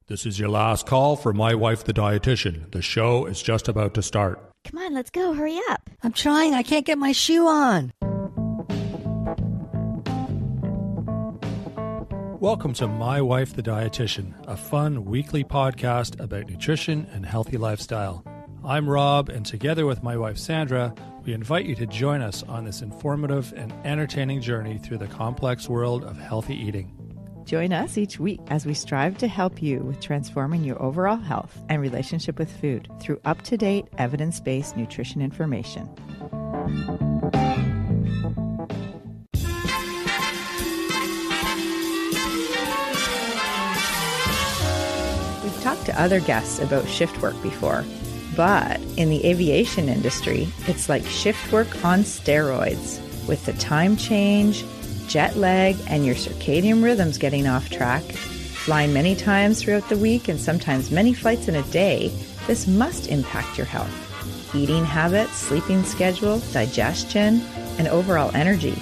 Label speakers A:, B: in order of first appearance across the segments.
A: This is your last call for My Wife the Dietitian. The show is just about to start.
B: Come on, let's go. Hurry up.
C: I'm trying. I can't get my shoe on.
A: Welcome to My Wife the Dietitian, a fun weekly podcast about nutrition and healthy lifestyle. I'm Rob, and together with my wife Sandra, we invite you to join us on this informative and entertaining journey through the complex world of healthy eating.
D: Join us each week as we strive to help you with transforming your overall health and relationship with food through up-to-date, evidence-based nutrition information. We've talked to other guests about shift work before, but in the aviation industry, it's like shift work on steroids with the time change, jet lag, and your circadian rhythms getting off track. Flying many times throughout the week and sometimes many flights in a day, this must impact your health. Eating habits, sleeping schedule, digestion, and overall energy.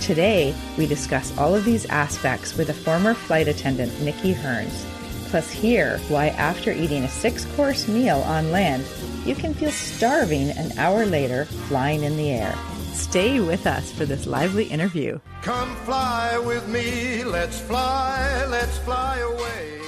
D: Today, we discuss all of these aspects with a former flight attendant, Nikki Hearns. Plus hear why after eating a 6-course meal on land, you can feel starving an hour later flying in the air. Stay with us for this lively interview.
E: Come fly with me, let's fly away.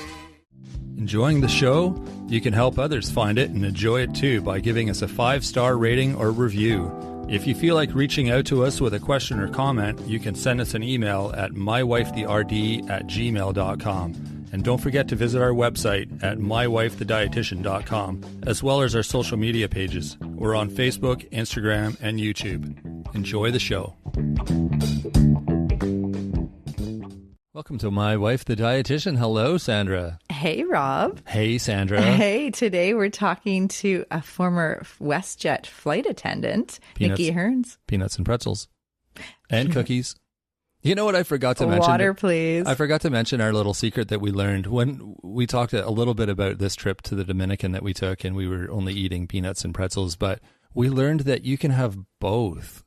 A: Enjoying the show? You can help others find it and enjoy it too by giving us a 5-star rating or review. If you feel like reaching out to us with a question or comment, you can send us an email at mywifetherd@gmail.com. And don't forget to visit our website at mywifethedietitian.com, as well as our social media pages. We're on Facebook, Instagram, and YouTube. Enjoy the show. Welcome to My Wife the Dietitian. Hello, Sandra.
D: Hey, Rob.
A: Hey, Sandra.
D: Hey, today we're talking to a former WestJet flight attendant, Nikki Hearns.
A: Peanuts and pretzels. And cookies. You know what I forgot to mention?
D: Water, please.
A: I forgot to mention our little secret that we learned when we talked a little bit about this trip to the Dominican that we took, and we were only eating peanuts and pretzels, but we learned that you can have both.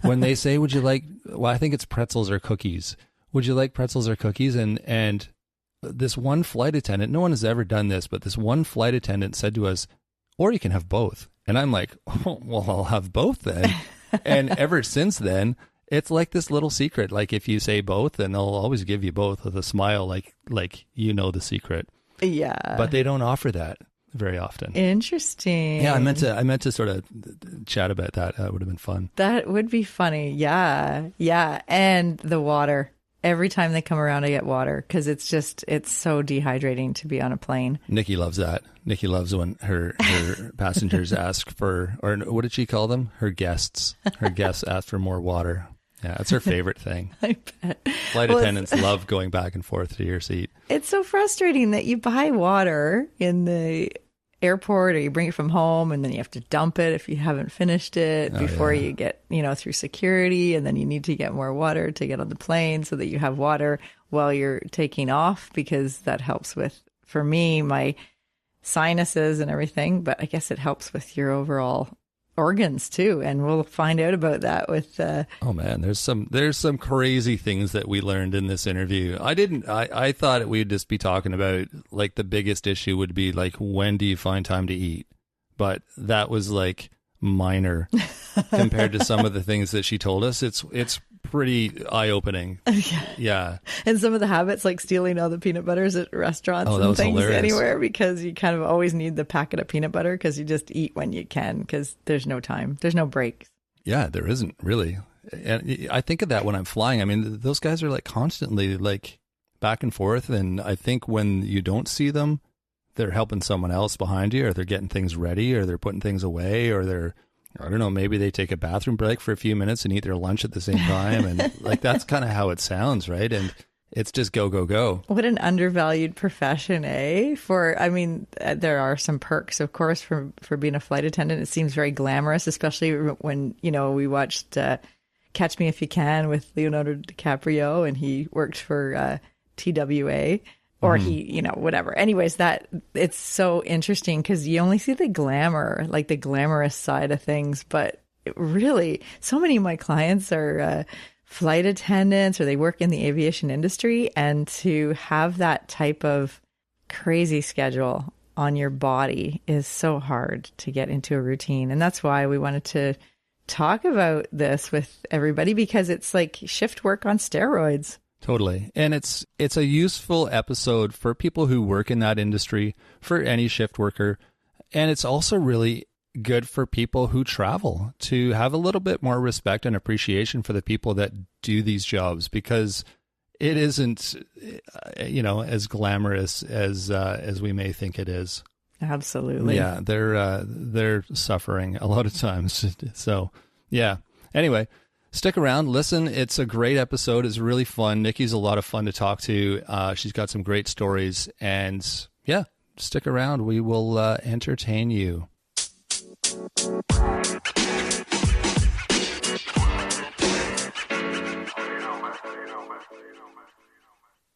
A: When they say, would you like, well, I think it's pretzels or cookies. Would you like pretzels or cookies? And this one flight attendant, no one has ever done this, but this one flight attendant said to us, or you can have both. And I'm like, oh, well, I'll have both then. And ever since then, it's like this little secret. Like if you say both, then they'll always give you both with a smile, like you know the secret.
D: Yeah.
A: But they don't offer that very often.
D: Interesting.
A: Yeah, I meant to sort of chat about that. That would have been fun.
D: That would be funny. Yeah. Yeah. And the water. Every time they come around, I get water because it's so dehydrating to be on a plane.
A: Nikki loves that. Nikki loves when her passengers ask for, or what did she call them? Her guests. Her guests ask for more water. Yeah, it's her favorite thing.
D: I bet.
A: Flight attendants love going back and forth to your seat.
D: It's so frustrating that you buy water in the airport or you bring it from home and then you have to dump it if you haven't finished it before you get, through security, and then you need to get more water to get on the plane so that you have water while you're taking off, because that helps with, for me, my sinuses and everything, but I guess it helps with your overall organs too, and we'll find out about that with
A: oh man, there's some crazy things that we learned in this interview. I thought we'd just be talking about, like, the biggest issue would be like, when do you find time to eat, but that was like minor compared to some of the things that she told us. It's pretty eye-opening. Yeah.
D: And some of the habits, like stealing all the peanut butters at restaurants and things
A: hilarious.
D: Anywhere, because you kind of always need the packet of peanut butter because you just eat when you can because there's no time. There's no breaks.
A: Yeah, there isn't really. And I think of that when I'm flying. I mean, those guys are like constantly like back and forth. And I think when you don't see them, they're helping someone else behind you, or they're getting things ready, or they're putting things away, or they're, I don't know, maybe they take a bathroom break for a few minutes and eat their lunch at the same time. And like, that's kind of how it sounds, right? And it's just go, go, go. What
D: an undervalued profession, eh? There are some perks, of course, for being a flight attendant. It seems very glamorous, especially when, we watched Catch Me If You Can with Leonardo DiCaprio, and he worked for TWA. Or he, whatever. Anyways, that it's so interesting because you only see the glamour, like the glamorous side of things. But really, so many of my clients are flight attendants, or they work in the aviation industry. And to have that type of crazy schedule on your body is so hard to get into a routine. And that's why we wanted to talk about this with everybody, because it's like shift work on steroids.
A: Totally. And it's a useful episode for people who work in that industry, for any shift worker. And it's also really good for people who travel to have a little bit more respect and appreciation for the people that do these jobs, because it isn't, as glamorous as we may think it is.
D: Absolutely.
A: Yeah, they're suffering a lot of times. So, yeah. Anyway, stick around, listen. It's a great episode. It's really fun. Nikki's a lot of fun to talk to. She's got some great stories, and yeah, stick around. We will entertain you.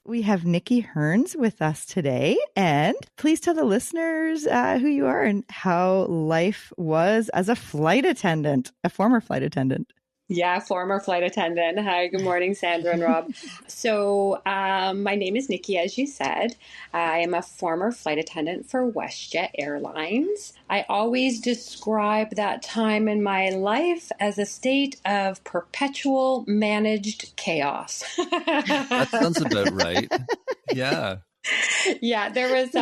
D: We have Nikki Hearns with us today, and please tell the listeners who you are and how life was as a flight attendant, a former flight attendant.
F: Yeah, former flight attendant. Hi, good morning, Sandra and Rob. So my name is Nikki, as you said. I am a former flight attendant for WestJet Airlines. I always describe that time in my life as a state of perpetual managed chaos.
A: That sounds about right. Yeah.
F: Yeah, there was,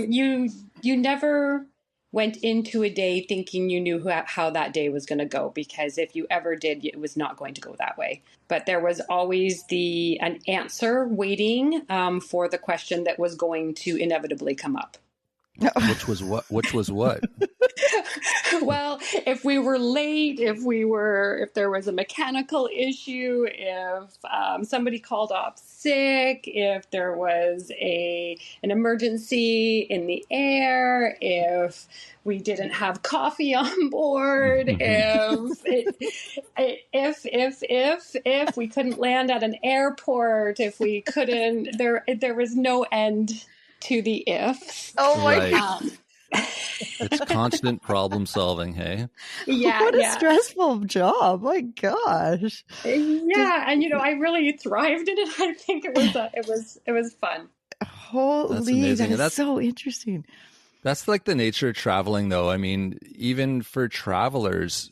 F: you never went into a day thinking you knew how that day was going to go, because if you ever did, it was not going to go that way. But there was always an answer waiting for the question that was going to inevitably come up.
A: Which was what?
F: Well, if we were late, if there was a mechanical issue, if somebody called off sick, if there was an emergency in the air, if we didn't have coffee on board, if we couldn't land at an airport, if we couldn't, there was no end to the ifs.
D: Oh my God.
A: It's constant problem solving, hey?
F: Yeah.
D: What a stressful job. My gosh.
F: Yeah. And I really thrived in it. I think it was fun.
D: Holy, that's so interesting.
A: That's like the nature of traveling, though. I mean, even for travelers,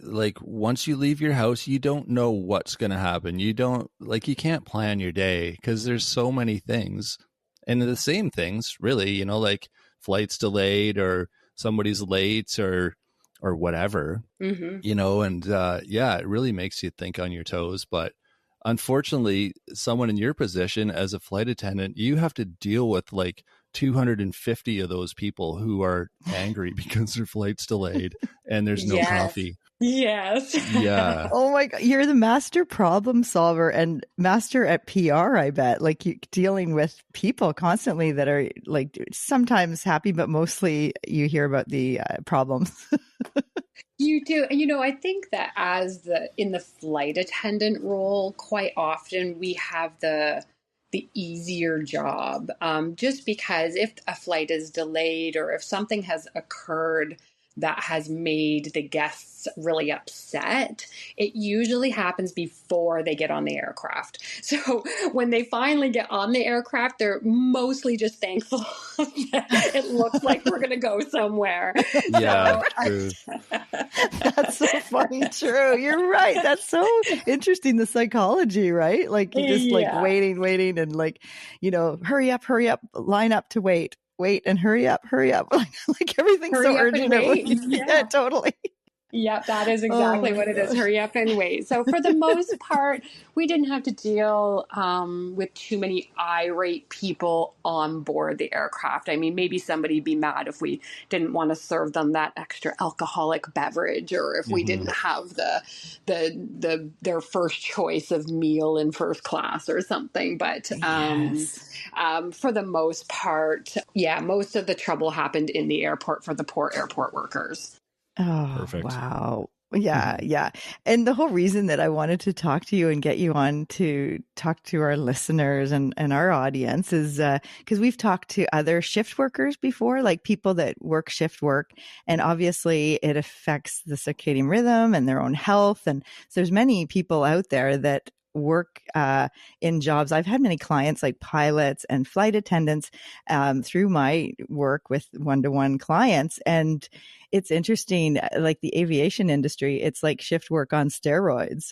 A: like once you leave your house, you don't know what's going to happen. You can't plan your day because there's so many things. And the same things, really, like flights delayed or somebody's late or whatever, and it really makes you think on your toes. But unfortunately, someone in your position as a flight attendant, you have to deal with like 250 of those people who are angry because their flight's delayed and there's no coffee.
F: Yes.
A: Yeah.
D: Oh my God. You're the master problem solver and master at PR, I bet. Like you dealing with people constantly that are like sometimes happy, but mostly you hear about the problems.
F: You do. And, I think that in the flight attendant role, quite often we have the easier job, just because if a flight is delayed or if something has occurred that has made the guests really upset, it usually happens before they get on the aircraft. So when they finally get on the aircraft, they're mostly just thankful that it looks like we're going to go somewhere.
A: Yeah, true.
D: That's so funny. True. You're right. That's so interesting. The psychology, right? Like you just like waiting and like, hurry up, line up to wait and hurry up. Like everything's so urgent. Yeah, totally.
F: Yep, that is exactly what it is. Hurry up and wait. So for the most part, we didn't have to deal with too many irate people on board the aircraft. I mean, maybe somebody'd be mad if we didn't want to serve them that extra alcoholic beverage, or if we didn't have their first choice of meal in first class or something. But for the most part, most of the trouble happened in the airport for the poor airport workers.
D: Oh,
A: perfect.
D: Wow. Yeah. And the whole reason that I wanted to talk to you and get you on to talk to our listeners and our audience is because we've talked to other shift workers before, like people that work shift work. And obviously it affects the circadian rhythm and their own health. And so there's many people out there that work in jobs. I've had many clients like pilots and flight attendants through my work with one-to-one clients. And it's interesting, like the aviation industry, it's like shift work on steroids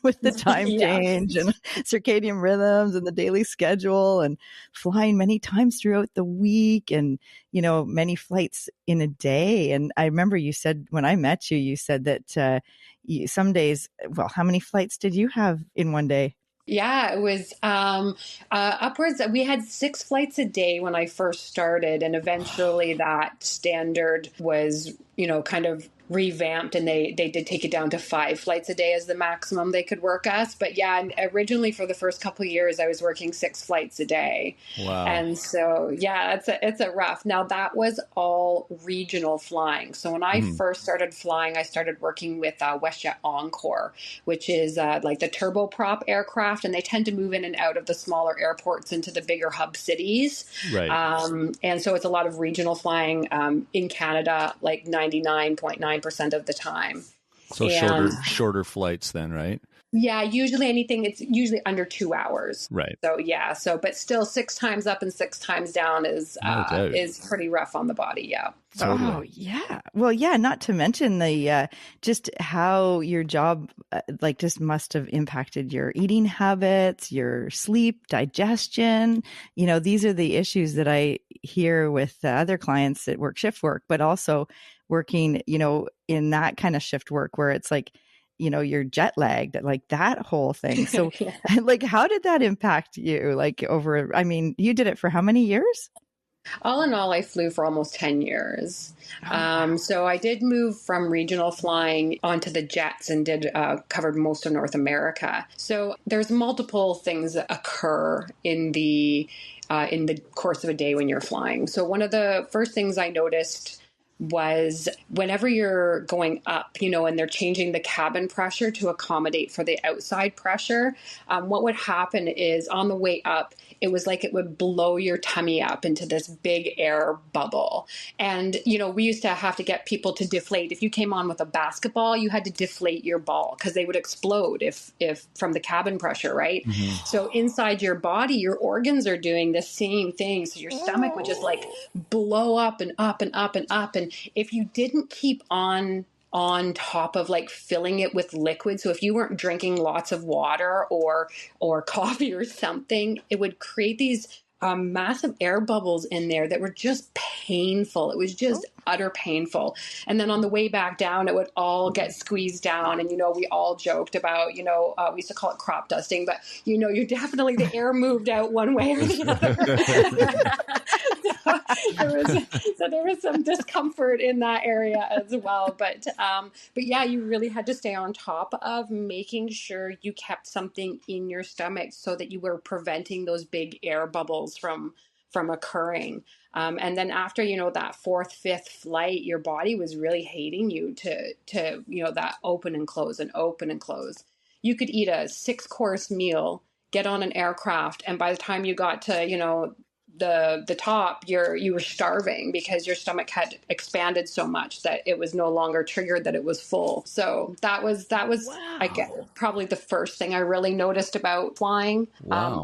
D: with the time change and circadian rhythms and the daily schedule and flying many times throughout the week and, many flights in a day. And I remember you said, when I met you, you said that some days, well, how many flights did you have in one day?
F: Yeah, it was upwards. We had 6 flights a day when I first started, and eventually that standard was, kind of revamped, and they did take it down to 5 flights a day as the maximum they could work us. But yeah, and originally for the first couple of years, I was working 6 flights a day.
A: Wow.
F: And so, yeah, it's a rough. Now that was all regional flying. So when I first started flying, I started working with WestJet Encore, which is like the turboprop aircraft, and they tend to move in and out of the smaller airports into the bigger hub cities.
A: Right.
F: And so it's a lot of regional flying in Canada, like 99.9% of the time.
A: So shorter flights then, right?
F: Yeah, it's usually under 2 hours.
A: Right.
F: So yeah, but still 6 times up and 6 times down is pretty rough on the body. Yeah.
A: Totally.
D: Oh yeah. Well, yeah. Not to mention the just how your job just must have impacted your eating habits, your sleep, digestion. These are the issues that I hear with other clients that work shift work, but also working, in that kind of shift work where it's like, you're jet lagged, like that whole thing. So like, how did that impact you? You did it for how many years?
F: All in all, I flew for almost 10 years. So I did move from regional flying onto the jets and covered most of North America. So there's multiple things that occur in the course of a day when you're flying. So one of the first things I noticed was whenever you're going up, and they're changing the cabin pressure to accommodate for the outside pressure, what would happen is on the way up, it was like it would blow your tummy up into this big air bubble. And, we used to have to get people to deflate. If you came on with a basketball, you had to deflate your ball because they would explode if from the cabin pressure, right? Mm-hmm. So inside your body, your organs are doing the same thing. So your stomach would just like blow up and up and up and up. And if you didn't keep on top of like filling it with liquid, so if you weren't drinking lots of water or coffee or something, it would create these massive air bubbles in there that were just painful. It was just utter painful. And then on the way back down, it would all get squeezed down. And, we all joked about, we used to call it crop dusting, but, you're definitely, the air moved out one way or the other. so there was some discomfort in that area as well. But yeah, you really had to stay on top of making sure you kept something in your stomach so that you were preventing those big air bubbles from occurring. And then after, that 4th, 5th flight, your body was really hating you to that open and close and open and close. You could eat a 6-course meal, get on an aircraft, and by the time you got to, the top, you were starving because your stomach had expanded so much that it was no longer triggered that it was full. So that was wow. I guess probably the first thing I really noticed about flying.
A: Wow.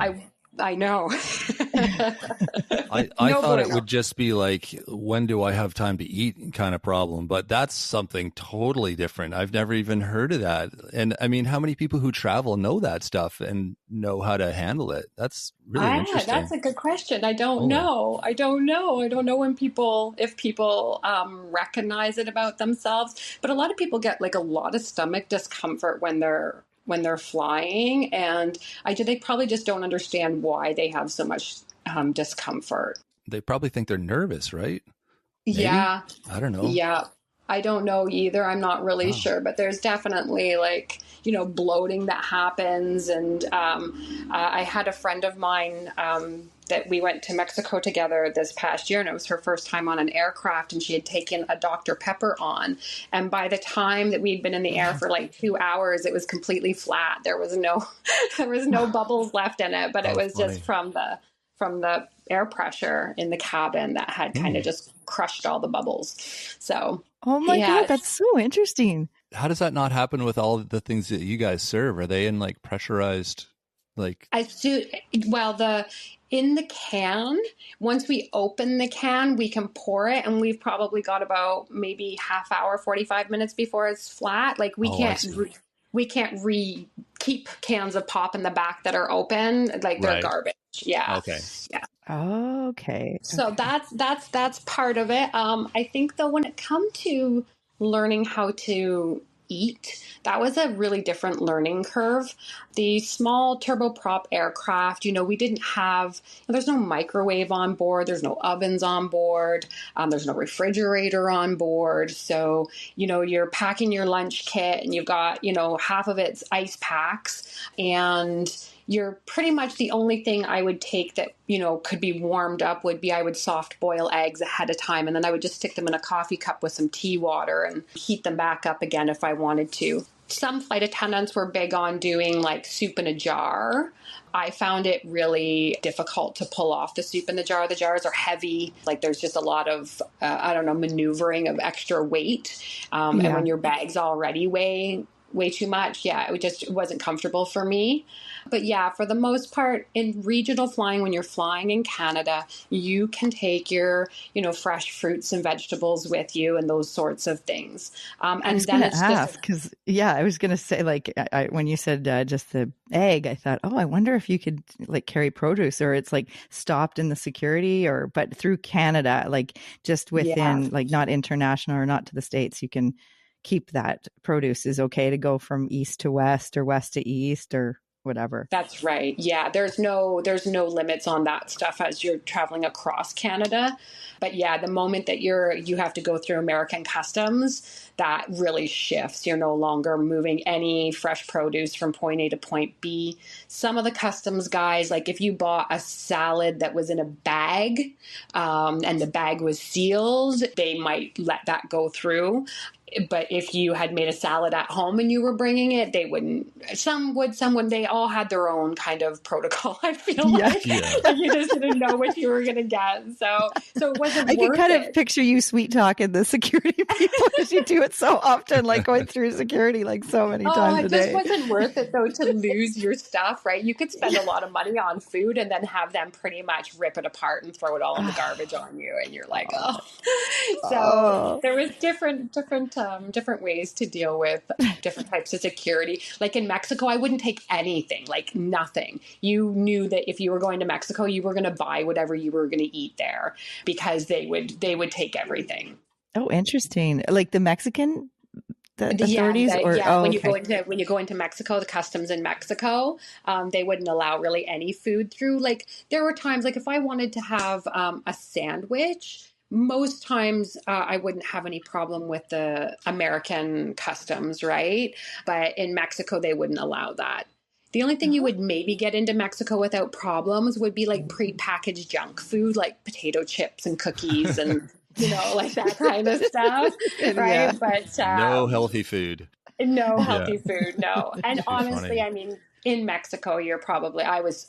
F: I know.
A: I thought it would just be like, when do I have time to eat kind of problem, but that's something totally different. I've never even heard of that. And I mean, how many people who travel know that stuff and know how to handle it? That's really interesting.
F: That's a good question. I don't know. I don't know if people recognize it about themselves, but a lot of people get like a lot of stomach discomfort when they're flying, and they probably just don't understand why they have so much discomfort.
A: They probably think they're nervous, right? Maybe? Yeah. I don't know.
F: Yeah. I don't know either. I'm not really sure, but there's definitely bloating that happens. And I had a friend of mine that we went to Mexico together this past year, and it was her first time on an aircraft, and she had taken a Dr. Pepper on. And by the time that we'd been in the air for like 2 hours, it was completely flat. There was no bubbles left in it, but it was funny. Just from the air pressure in the cabin that had kind of just crushed all the bubbles. So,
D: oh my God, that's so interesting.
A: how does that not happen with all the things that you guys serve? Are they in like pressurized, like?
F: In the can, once we open the can, we can pour it, and we've probably got about maybe half hour, 45 minutes before it's flat. Like we can't keep cans of pop in the back that are open. Like they're garbage. Yeah.
A: Okay.
F: Yeah.
D: Oh, okay.
F: So that's part of it. I think though, when it comes to learning how to eat, that was a really different learning curve. The small turboprop aircraft, we didn't have, there's no microwave on board, there's no ovens on board, there's no refrigerator on board. So, you're packing your lunch kit and you've got, half of it's ice packs, and you're pretty much the only thing I would take that, could be warmed up would be I would soft boil eggs ahead of time. And then I would just stick them in a coffee cup with some tea water and heat them back up again if I wanted to. Some flight attendants were big on doing like soup in a jar. I found it really difficult to pull off the soup in the jar. The jars are heavy. Like there's just a lot of, maneuvering of extra weight. And when your bags already weigh way too much, it wasn't comfortable for me. But for the most part, in regional flying, when you're flying in Canada, you can take your, fresh fruits and vegetables with you and those sorts of things.
D: I was going to ask, because, I was going to say, like, when you said just the egg, I thought, I wonder if you could, like, carry produce, or it's, like, stopped in the security, but through Canada, like, just within, like, not international or not to the States, you can keep that produce is okay to go from east to west or west to east or whatever.
F: That's right. Yeah. There's no limits on that stuff as you're traveling across Canada. But the moment that you have to go through American customs, that really shifts. You're no longer moving any fresh produce from point A to point B. Some of the customs guys, like if you bought a salad that was in a bag, and the bag was sealed, they might let that go through. But if you had made a salad at home and you were bringing it, they wouldn't. Some would, some wouldn't. They all had their own kind of protocol, I feel like. Like you just didn't know what you were going to get. So it wasn't worth it. I can kind of
D: picture you sweet talking the security people as you do it so often, like going through security like so many times a day.
F: It just wasn't worth it, though, to lose your stuff, right? You could spend a lot of money on food and then have them pretty much rip it apart and throw it all in the garbage on you. And you're like, So there was different ways to deal with different types of security. Like in Mexico, I wouldn't take anything, like nothing. You knew that if you were going to Mexico, you were going to buy whatever you were going to eat there because they would take everything.
D: Oh, interesting. Like the Mexican authorities?
F: When you go into Mexico, the customs in Mexico, they wouldn't allow really any food through. Like there were times, like if I wanted to have a sandwich, most times I wouldn't have any problem with the American customs, right? But in Mexico, they wouldn't allow that. The only thing you would maybe get into Mexico without problems would be like prepackaged junk food, like potato chips and cookies and, like that kind of stuff, right? But
A: no healthy food.
F: No healthy food, no. And honestly, I mean, in Mexico, as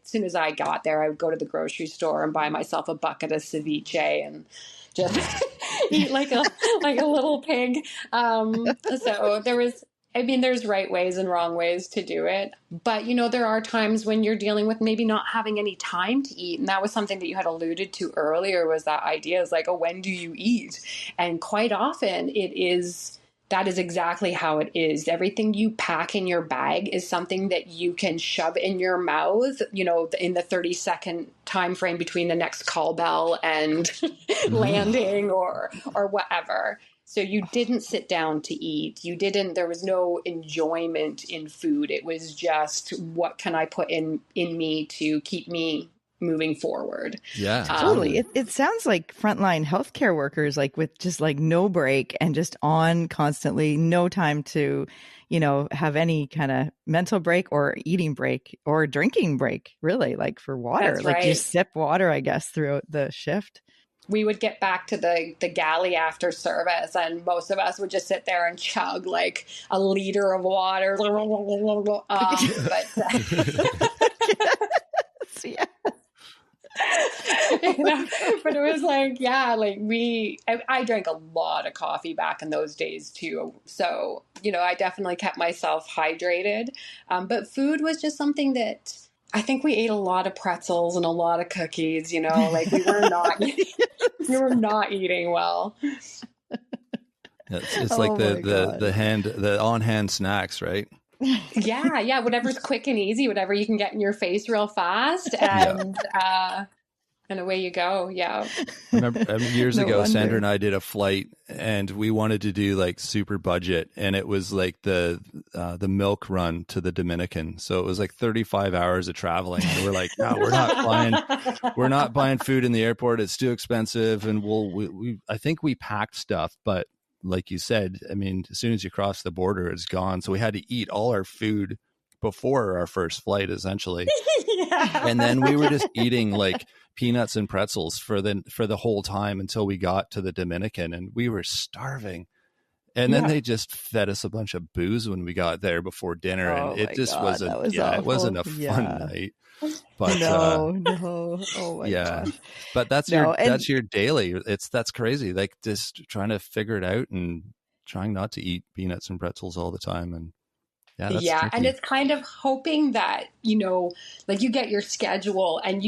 F: soon as I got there, I would go to the grocery store and buy myself a bucket of ceviche and just eat like a little pig. So there's right ways and wrong ways to do it. But, there are times when you're dealing with maybe not having any time to eat. And that was something that you had alluded to earlier, was that idea is like, when do you eat? And quite often that is exactly how it is. Everything you pack in your bag is something that you can shove in your mouth, in the 30-second time frame between the next call bell and landing or whatever. So you didn't sit down to eat. There was no enjoyment in food. It was just, what can I put in me to keep me moving forward?
A: Yeah,
D: totally. It sounds like frontline healthcare workers, like with just like no break and just on constantly, no time to, have any kind of mental break or eating break or drinking break, really, like for water.
F: That's
D: like
F: right.
D: You sip water, I guess, throughout the shift.
F: We would get back to the galley after service, and most of us would just sit there and chug like a liter of water. But it was like, yeah, like I drank a lot of coffee back in those days too. So, I definitely kept myself hydrated. But food was just something that I think we ate a lot of pretzels and a lot of cookies, like we were not eating well.
A: It's like the on-hand snacks, right?
F: Yeah. Whatever's quick and easy, whatever you can get in your face real fast, and away you go. Yeah.
A: I remember years ago, Sandra and I did a flight, and we wanted to do like super budget, and it was like the milk run to the Dominican. So it was like 35 hours of traveling, and we're like, no, we're not buying food in the airport. It's too expensive, and I think we packed stuff, but like you said, I mean, as soon as you cross the border, it's gone. So we had to eat all our food before our first flight, essentially.
F: Yeah.
A: And then we were just eating like peanuts and pretzels for the whole time until we got to the Dominican, and we were starving. And then they just fed us a bunch of booze when we got there before dinner, and it just wasn't. It wasn't a fun night. But
D: no. Oh my gosh.
A: But that's your daily. That's crazy. Like just trying to figure it out and trying not to eat peanuts and pretzels all the time. And that's tricky.
F: And it's kind of hoping that, like you get your schedule, and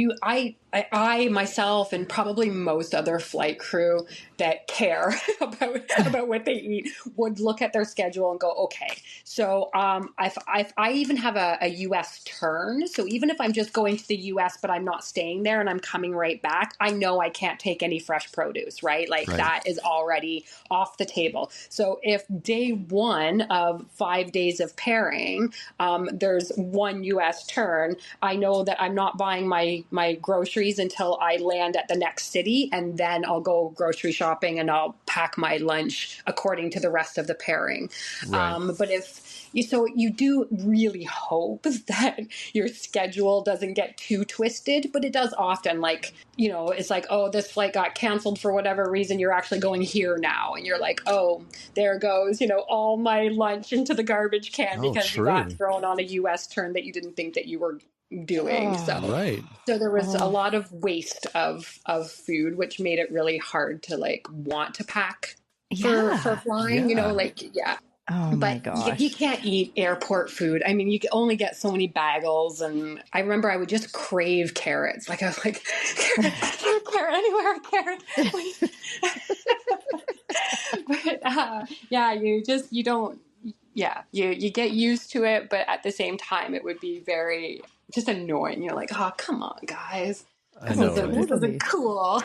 F: I myself and probably most other flight crew that care about what they eat would look at their schedule and go, okay, so I even have a U.S. turn. So even if I'm just going to the U.S., but I'm not staying there and I'm coming right back, I know I can't take any fresh produce, right? Like that is already off the table. So if day one of 5 days of pairing, there's one U.S. turn, I know that I'm not buying my groceries until I land at the next city, and then I'll go grocery shopping and I'll pack my lunch according to the rest of the pairing. Right. But you do really hope that your schedule doesn't get too twisted, but it does often. Like, it's like, oh, this flight got canceled for whatever reason. You're actually going here now. And you're like, oh, there goes, all my lunch into the garbage can because you got thrown on a U.S. turn that you didn't think that you were doing. So there was a lot of waste of food, which made it really hard to like want to pack for flying,
D: Oh my gosh.
F: You can't eat airport food. I mean, you can only get so many bagels. And I remember I would just crave carrots. Like I was like, carrot anywhere, carrot. But you get used to it. But at the same time, it would be very just annoying. You're like, oh, come on, guys. This isn't cool.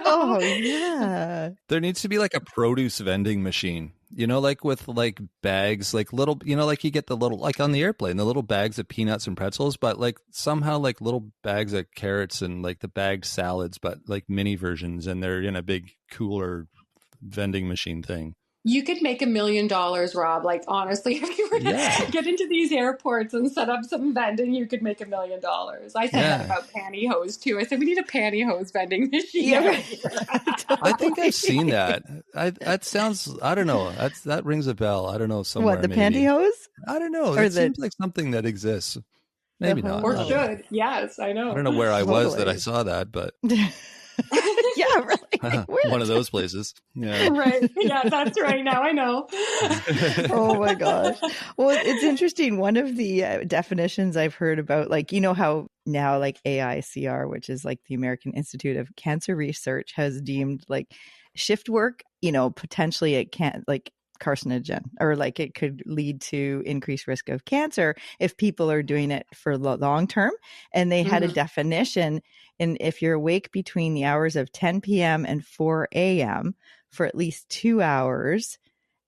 D: Oh, yeah.
A: There needs to be like a produce vending machine, like with like bags, like little, like you get the little, like on the airplane, the little bags of peanuts and pretzels, but like somehow like little bags of carrots and like the bagged salads, but like mini versions, and they're in a big cooler vending machine thing.
F: You could make $1 million, Rob. Like, honestly, if you were to get into these airports and set up some vending, you could make $1 million. I said that about pantyhose, too. I said, we need a pantyhose vending machine.
D: Yeah.
A: I think I've seen that. That sounds, I don't know. That rings a bell. I don't know. Somewhere.
D: What, the
A: maybe.
D: Pantyhose?
A: I don't know. It seems like something that exists. Maybe not.
F: Or should. Yes, I know.
A: I don't know where I was that I saw that, but...
D: Yeah, really.
A: One of those places. Yeah.
F: Right. Yeah, that's right. Now I know.
D: Oh my gosh. Well, it's interesting. One of the definitions I've heard about, like, how now like AICR, which is like the American Institute of Cancer Research, has deemed like shift work, potentially it can't like carcinogen, or like it could lead to increased risk of cancer if people are doing it for long term. And they had a definition. And if you're awake between the hours of 10 p.m. and 4 a.m. for at least 2 hours,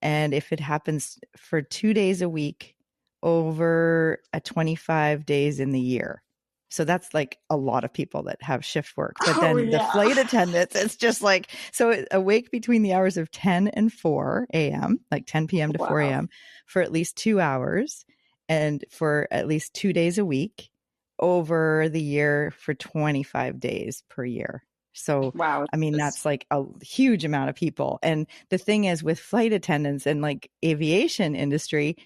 D: and if it happens for 2 days a week over 25 days in the year. So that's like a lot of people that have shift work. But then the flight attendants, it's just like, so awake between the hours of 10 and 4 a.m., like 10 p.m. to 4 a.m. for at least 2 hours, and for at least 2 days a week over the year for 25 days per year. So, I mean, that's like a huge amount of people. And the thing is with flight attendants and like aviation industry,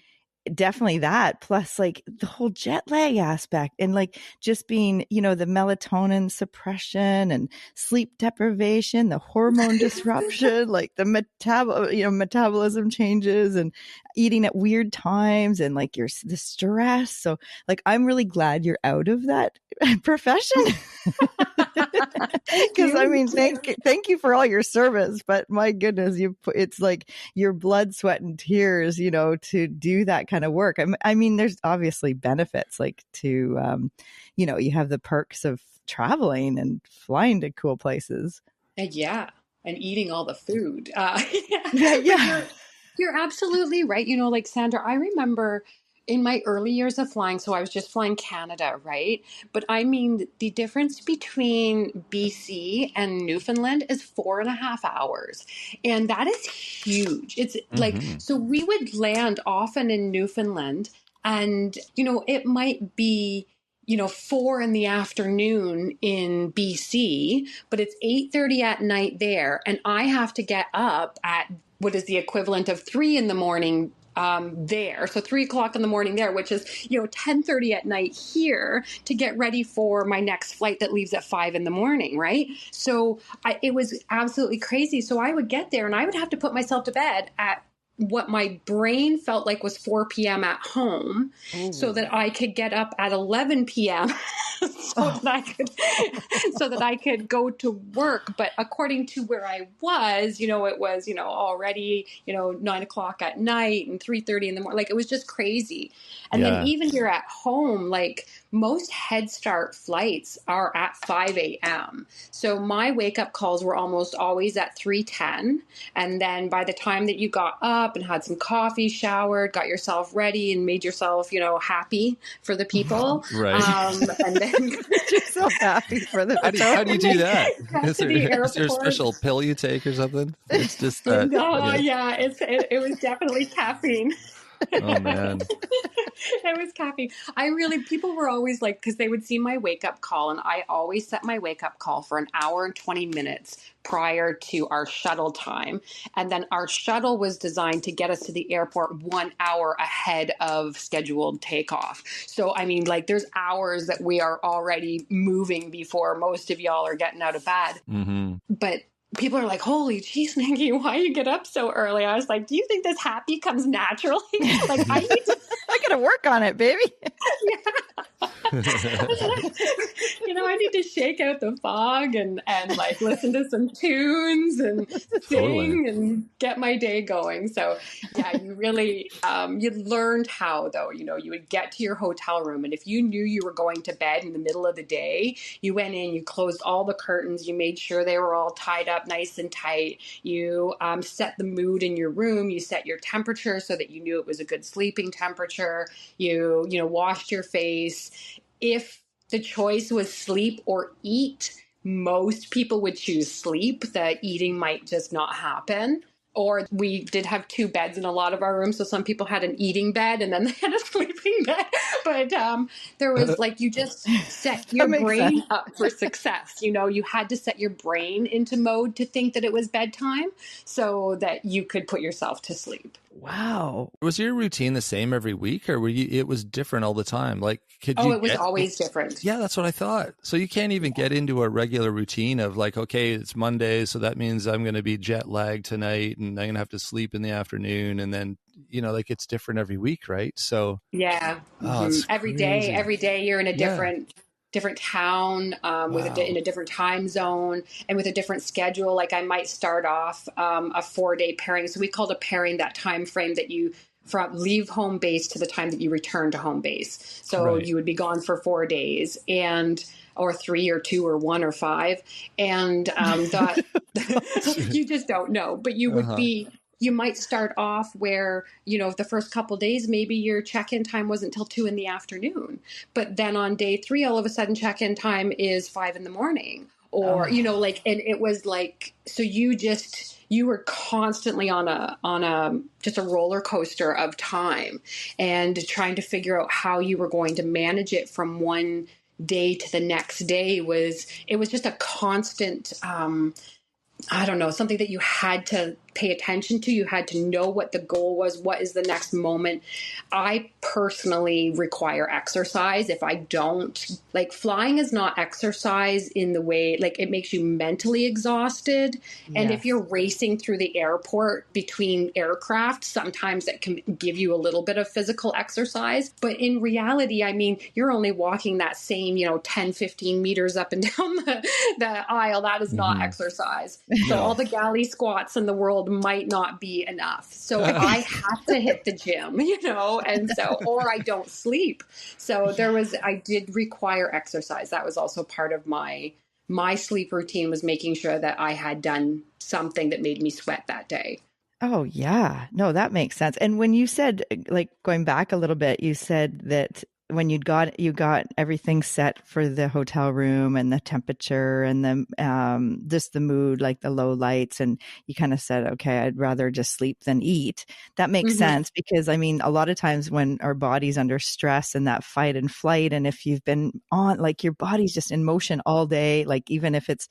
D: definitely that, plus like the whole jet lag aspect, and like just being, the melatonin suppression and sleep deprivation, the hormone disruption, like the metabolism changes, and eating at weird times, and like the stress. So like, I'm really glad you're out of that profession. Because I mean, thank you for all your service, but my goodness, it's like your blood, sweat, and tears, to do that kind of work. I mean, there's obviously benefits, like to, you have the perks of traveling and flying to cool places.
F: Yeah, and eating all the food.
D: Yeah.
F: You're absolutely right. Like Sandra, I remember in my early years of flying, so I was just flying Canada, right? But I mean, the difference between BC and Newfoundland is 4.5 hours. And that is huge. It's like, so we would land often in Newfoundland, and, it might be 4 p.m. in BC, but it's 8:30 at night there. And I have to get up at what is the equivalent of 3 a.m. there. So 3 o'clock in the morning there, which is, 10:30 at night here, to get ready for my next flight that leaves at 5 a.m. Right. So it was absolutely crazy. So I would get there and I would have to put myself to bed at what my brain felt like was 4 p.m. at home, so that I could get up at 11 p.m. so that I could go to work. But according to where I was, it was, already, 9 o'clock at night and 3:30 in the morning. Like, it was just crazy. And then even here at home, like, most Head Start flights are at 5 a.m. So my wake up calls were almost always at 3:10. And then by the time that you got up and had some coffee, showered, got yourself ready and made yourself, happy for the people.
A: Right.
F: And then
D: just so happy for the people.
A: How do you do that? Is there a special pill you take or something? It's just that.
F: It was definitely caffeine.
A: Oh man.
F: It was caffeine. People were always like, because they would see my wake up call, and I always set my wake up call for 1 hour and 20 minutes prior to our shuttle time. And then our shuttle was designed to get us to the airport 1 hour ahead of scheduled takeoff. So, I mean, like, there's hours that we are already moving before most of y'all are getting out of bed. But people are like, holy geez, Nikki, why you get up so early? I was like, do you think this happy comes naturally? Like, I
D: gotta work on it, baby.
F: I need to shake out the fog and like listen to some tunes and sing and get my day going. So yeah, you really, you learned how, though, you would get to your hotel room, and if you knew you were going to bed in the middle of the day, you went in, you closed all the curtains, you made sure they were all tied up nice and tight. You set the mood in your room, you set your temperature so that you knew it was a good sleeping temperature. You washed your face. If the choice was sleep or eat, most people would choose sleep. The eating might just not happen. Or we did have 2 beds in a lot of our rooms. So some people had an eating bed and then they had a sleeping bed. But there was like, you just set your brain up for success. You had to set your brain into mode to think that it was bedtime so that you could put yourself to sleep.
D: Wow.
A: Was your routine the same every week, or it was different all the time? Like, it
F: was always different.
A: Yeah, that's what I thought. So you can't even get into a regular routine of like, okay, it's Monday, so that means I'm going to be jet lagged tonight and I'm going to have to sleep in the afternoon, and then like, it's different every week, right? So
F: yeah, every day you're in a different town, in a different time zone and with a different schedule. Like, I might start off a 4-day pairing. So we called a pairing that time frame that you leave home base to the time that you return to home base. So you would be gone for 4 days, or 3 or 2 or 1 or 5. And you just don't know, but you would be. You might start off where, the first couple of days, maybe your check-in time wasn't until 2 p.m. But then on day 3, all of a sudden check-in time is 5 a.m. Or, and it was like, so you were constantly on just a roller coaster of time, and trying to figure out how you were going to manage it from one day to the next day it was just a constant, I don't know, something that you had to pay attention to. You had to know what the goal was. What is the next moment? I personally require exercise. If I don't, like, flying is not exercise in the way, like, it makes you mentally exhausted. And if you're racing through the airport between aircraft, sometimes it can give you a little bit of physical exercise. But in reality, I mean, you're only walking that same, 10, 15 meters up and down the aisle. That is not exercise. So all the galley squats in the world might not be enough. So I have to hit the gym, and so, or I don't sleep. So I did require exercise. That was also part of my sleep routine, was making sure that I had done something that made me sweat that day.
D: Oh, yeah. No, that makes sense. And when you said, like, going back a little bit, you said that when you got everything set for the hotel room and the temperature and the just the mood, like the low lights, and you kind of said, okay, I'd rather just sleep than eat. That makes sense, because I mean, a lot of times when our body's under stress and that fight and flight, and if you've been on, like, your body's just in motion all day, like, even if it's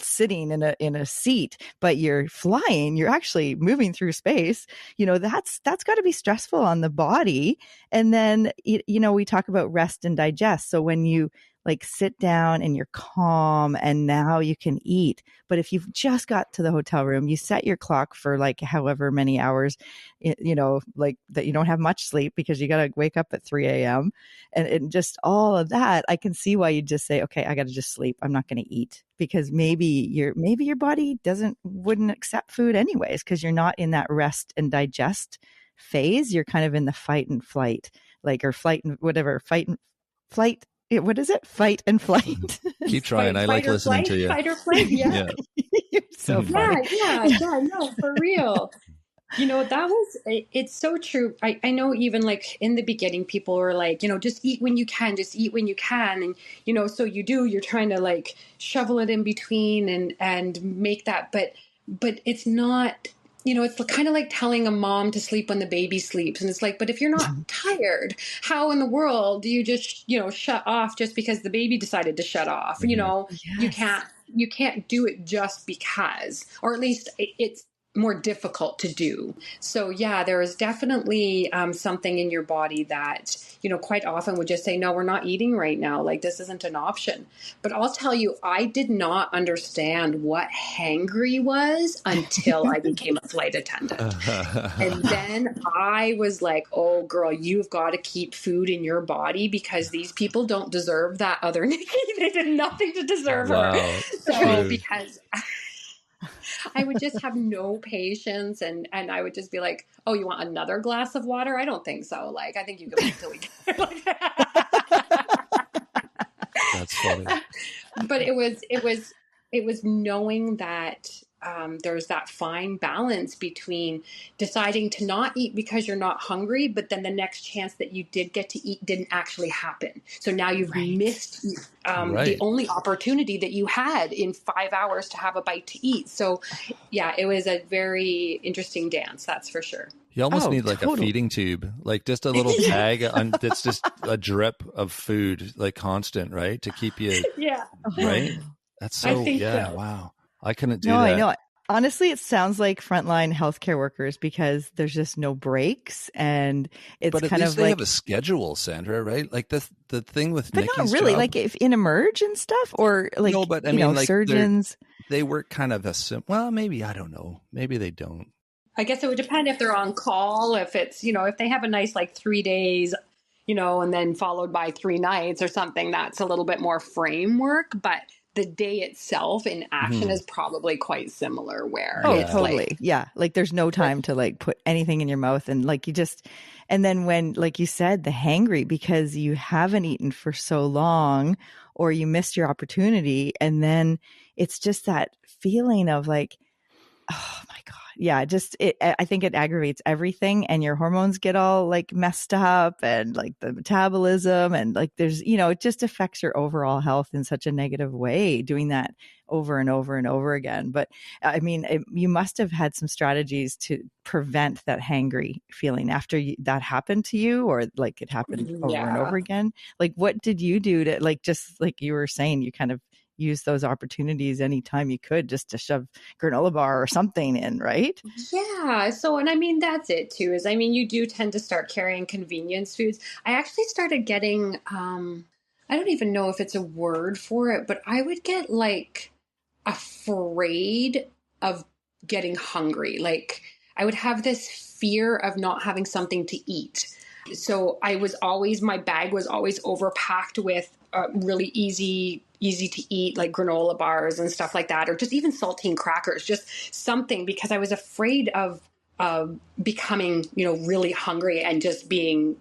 D: sitting in a seat, but you're flying, you're actually moving through space, that's got to be stressful on the body. And then, we talk about rest and digest. So when you, like, sit down and you're calm and now you can eat. But if you've just got to the hotel room, you set your clock for, like, however many hours, like, that you don't have much sleep because you got to wake up at 3 a.m. And just all of that, I can see why you just say, okay, I got to just sleep. I'm not going to eat, because maybe your body wouldn't accept food anyways, because you're not in that rest and digest phase. You're kind of in the fight and flight, or flight and whatever, fight and flight. What is it? Fight and flight.
A: Keep trying. I like listening to you.
F: Fight or flight. Yeah.
D: You're so funny.
F: Yeah. No, for real. It's so true. I know, even, like, in the beginning, people were like, just eat when you can, just eat when you can. And, so you're trying to, like, shovel it in between and make that, but it's not, it's kind of like telling a mom to sleep when the baby sleeps. And it's like, but if you're not tired, how in the world do you just, shut off just because the baby decided to shut off?
D: Yes.
F: You can't do it just because, or at least it's more difficult to do. So yeah, there is definitely something in your body that, quite often would just say, no, we're not eating right now. Like, this isn't an option. But I'll tell you, I did not understand what hangry was until I became a flight attendant. And then I was like, oh girl, you've got to keep food in your body, because these people don't deserve that other Nikki. They did nothing to deserve her. So because I would just have no patience, and I would just be like, oh, you want another glass of water? I don't think so. Like, I think you can wait till we get like
A: That's funny.
F: But it was knowing that there's that fine balance between deciding to not eat because you're not hungry, but then the next chance that you did get to eat didn't actually happen. So now you've missed the only opportunity that you had in 5 hours to have a bite to eat. So yeah, it was a very interesting dance, that's for sure.
A: You almost need, like, a feeding tube, like just a little bag that's just a drip of food, like, constant, right? To keep you, right? That's so, so. Wow. I couldn't do that.
D: I know. Honestly, it sounds like frontline healthcare workers, because there's just no breaks, and it's
A: but
D: kind of
A: they
D: like
A: have a schedule, Sandra, right? Like the thing with
D: but
A: Nikki's
D: not really
A: job,
D: like if in emerge and stuff, or like,
A: no, but I mean, like,
D: surgeons.
A: They work kind of well, maybe, I don't know, maybe they don't.
F: I guess it would depend if they're on call, if it's, if they have a nice, like, 3 days, and then followed by 3 nights or something, that's a little bit more framework. But the day itself in action is probably quite similar, where it's
D: totally. Like, there's no time to, like, put anything in your mouth, and, like, and then when, like you said, the hangry, because you haven't eaten for so long, or you missed your opportunity, and then it's just that feeling of, like, oh my God. Yeah, I think it aggravates everything, and your hormones get all, like, messed up, and, like, the metabolism, and, like, there's, it just affects your overall health in such a negative way, doing that over and over and over again. But I mean, you must have had some strategies to prevent that hangry feeling after that happened to you, or, like, it happened over and over again. Like, what did you do to, like, just like you were saying, you kind of use those opportunities anytime you could just to shove granola bar or something in, right?
F: Yeah. So, and I mean, that's it too, is I mean, you do tend to start carrying convenience foods. I actually started getting, I don't even know if it's a word for it, but I would get like afraid of getting hungry. Like I would have this fear of not having something to eat. So my bag was always overpacked with really easy to eat, like granola bars and stuff like that, or just even saltine crackers, just something, because I was afraid of becoming, really hungry and just being,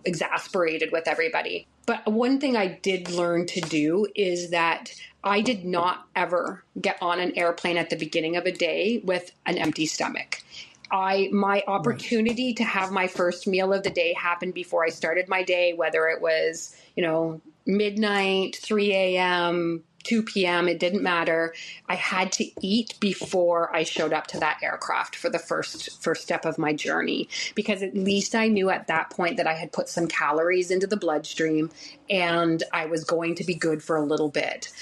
F: exasperated with everybody. But one thing I did learn to do is that I did not ever get on an airplane at the beginning of a day with an empty stomach. My opportunity to have my first meal of the day happened before I started my day, whether it was, midnight, 3 a.m., 2 p.m., it didn't matter. I had to eat before I showed up to that aircraft for the first step of my journey, because at least I knew at that point that I had put some calories into the bloodstream and I was going to be good for a little bit.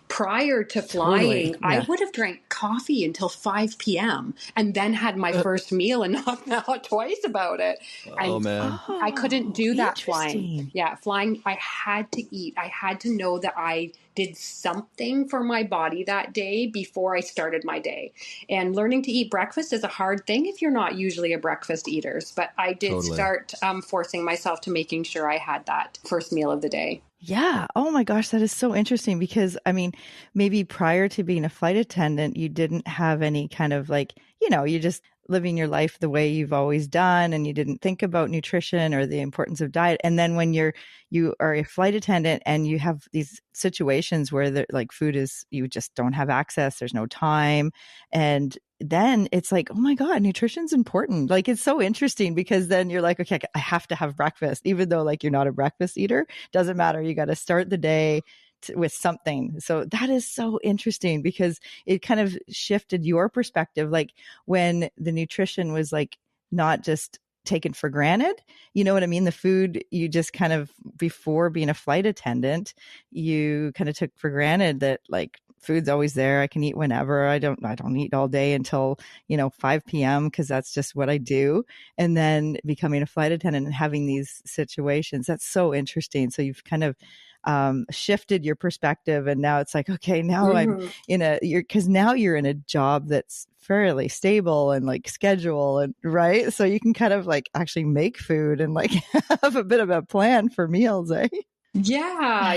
F: Prior to flying,
D: Yeah.
F: I would have drank coffee until 5 p.m. and then had my first meal and not thought twice about it.
A: Oh, man.
F: I couldn't do that flying.
D: Interesting.
F: Yeah, flying, I had to eat. I had to know that I did something for my body that day before I started my day. And learning to eat breakfast is a hard thing if you're not usually a breakfast eater. But I did start forcing myself to making sure I had that first meal of the day.
D: Yeah. Oh my gosh, that is so interesting, because I mean, maybe prior to being a flight attendant, you didn't have any kind of like, you're just living your life the way you've always done, and you didn't think about nutrition or the importance of diet. And then when you are a flight attendant and you have these situations where like food is, you just don't have access, there's no time. And then it's like, oh my God, nutrition's important. Like, it's so interesting, because then you're like, okay, I have to have breakfast, even though like you're not a breakfast eater. Doesn't matter. You got to start the day with something. So that is so interesting, because it kind of shifted your perspective. Like when the nutrition was like not just taken for granted, you know what I mean? The food, you just kind of, before being a flight attendant, you kind of took for granted that like food's always there. I can eat whenever. I don't eat all day until, 5 p.m. because that's just what I do. And then becoming a flight attendant and having these situations, that's so interesting. So you've kind of shifted your perspective, and now it's like, okay, now I'm because now you're in a job that's fairly stable and like schedule, and right, so you can kind of like actually make food and like have a bit of a plan for meals, eh?
F: Yeah,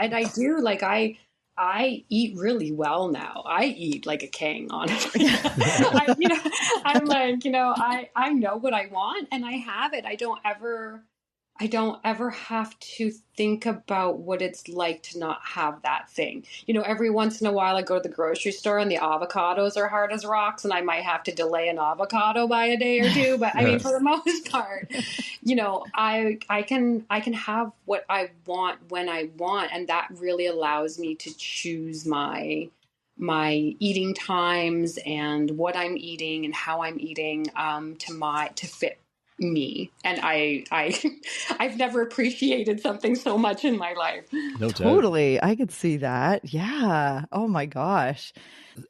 F: and I do, like I eat really well now. I eat like a king, honestly. I'm like, I know what I want and I have it. I don't ever have to think about what it's like to not have that thing. Every once in a while I go to the grocery store and the avocados are hard as rocks and I might have to delay an avocado by a day or two. But I mean, for the most part, I can have what I want when I want. And that really allows me to choose my eating times and what I'm eating and how I'm eating to fit me. And I've never appreciated something so much in my life.
A: No doubt.
D: Totally. I could see that. Yeah. Oh my gosh.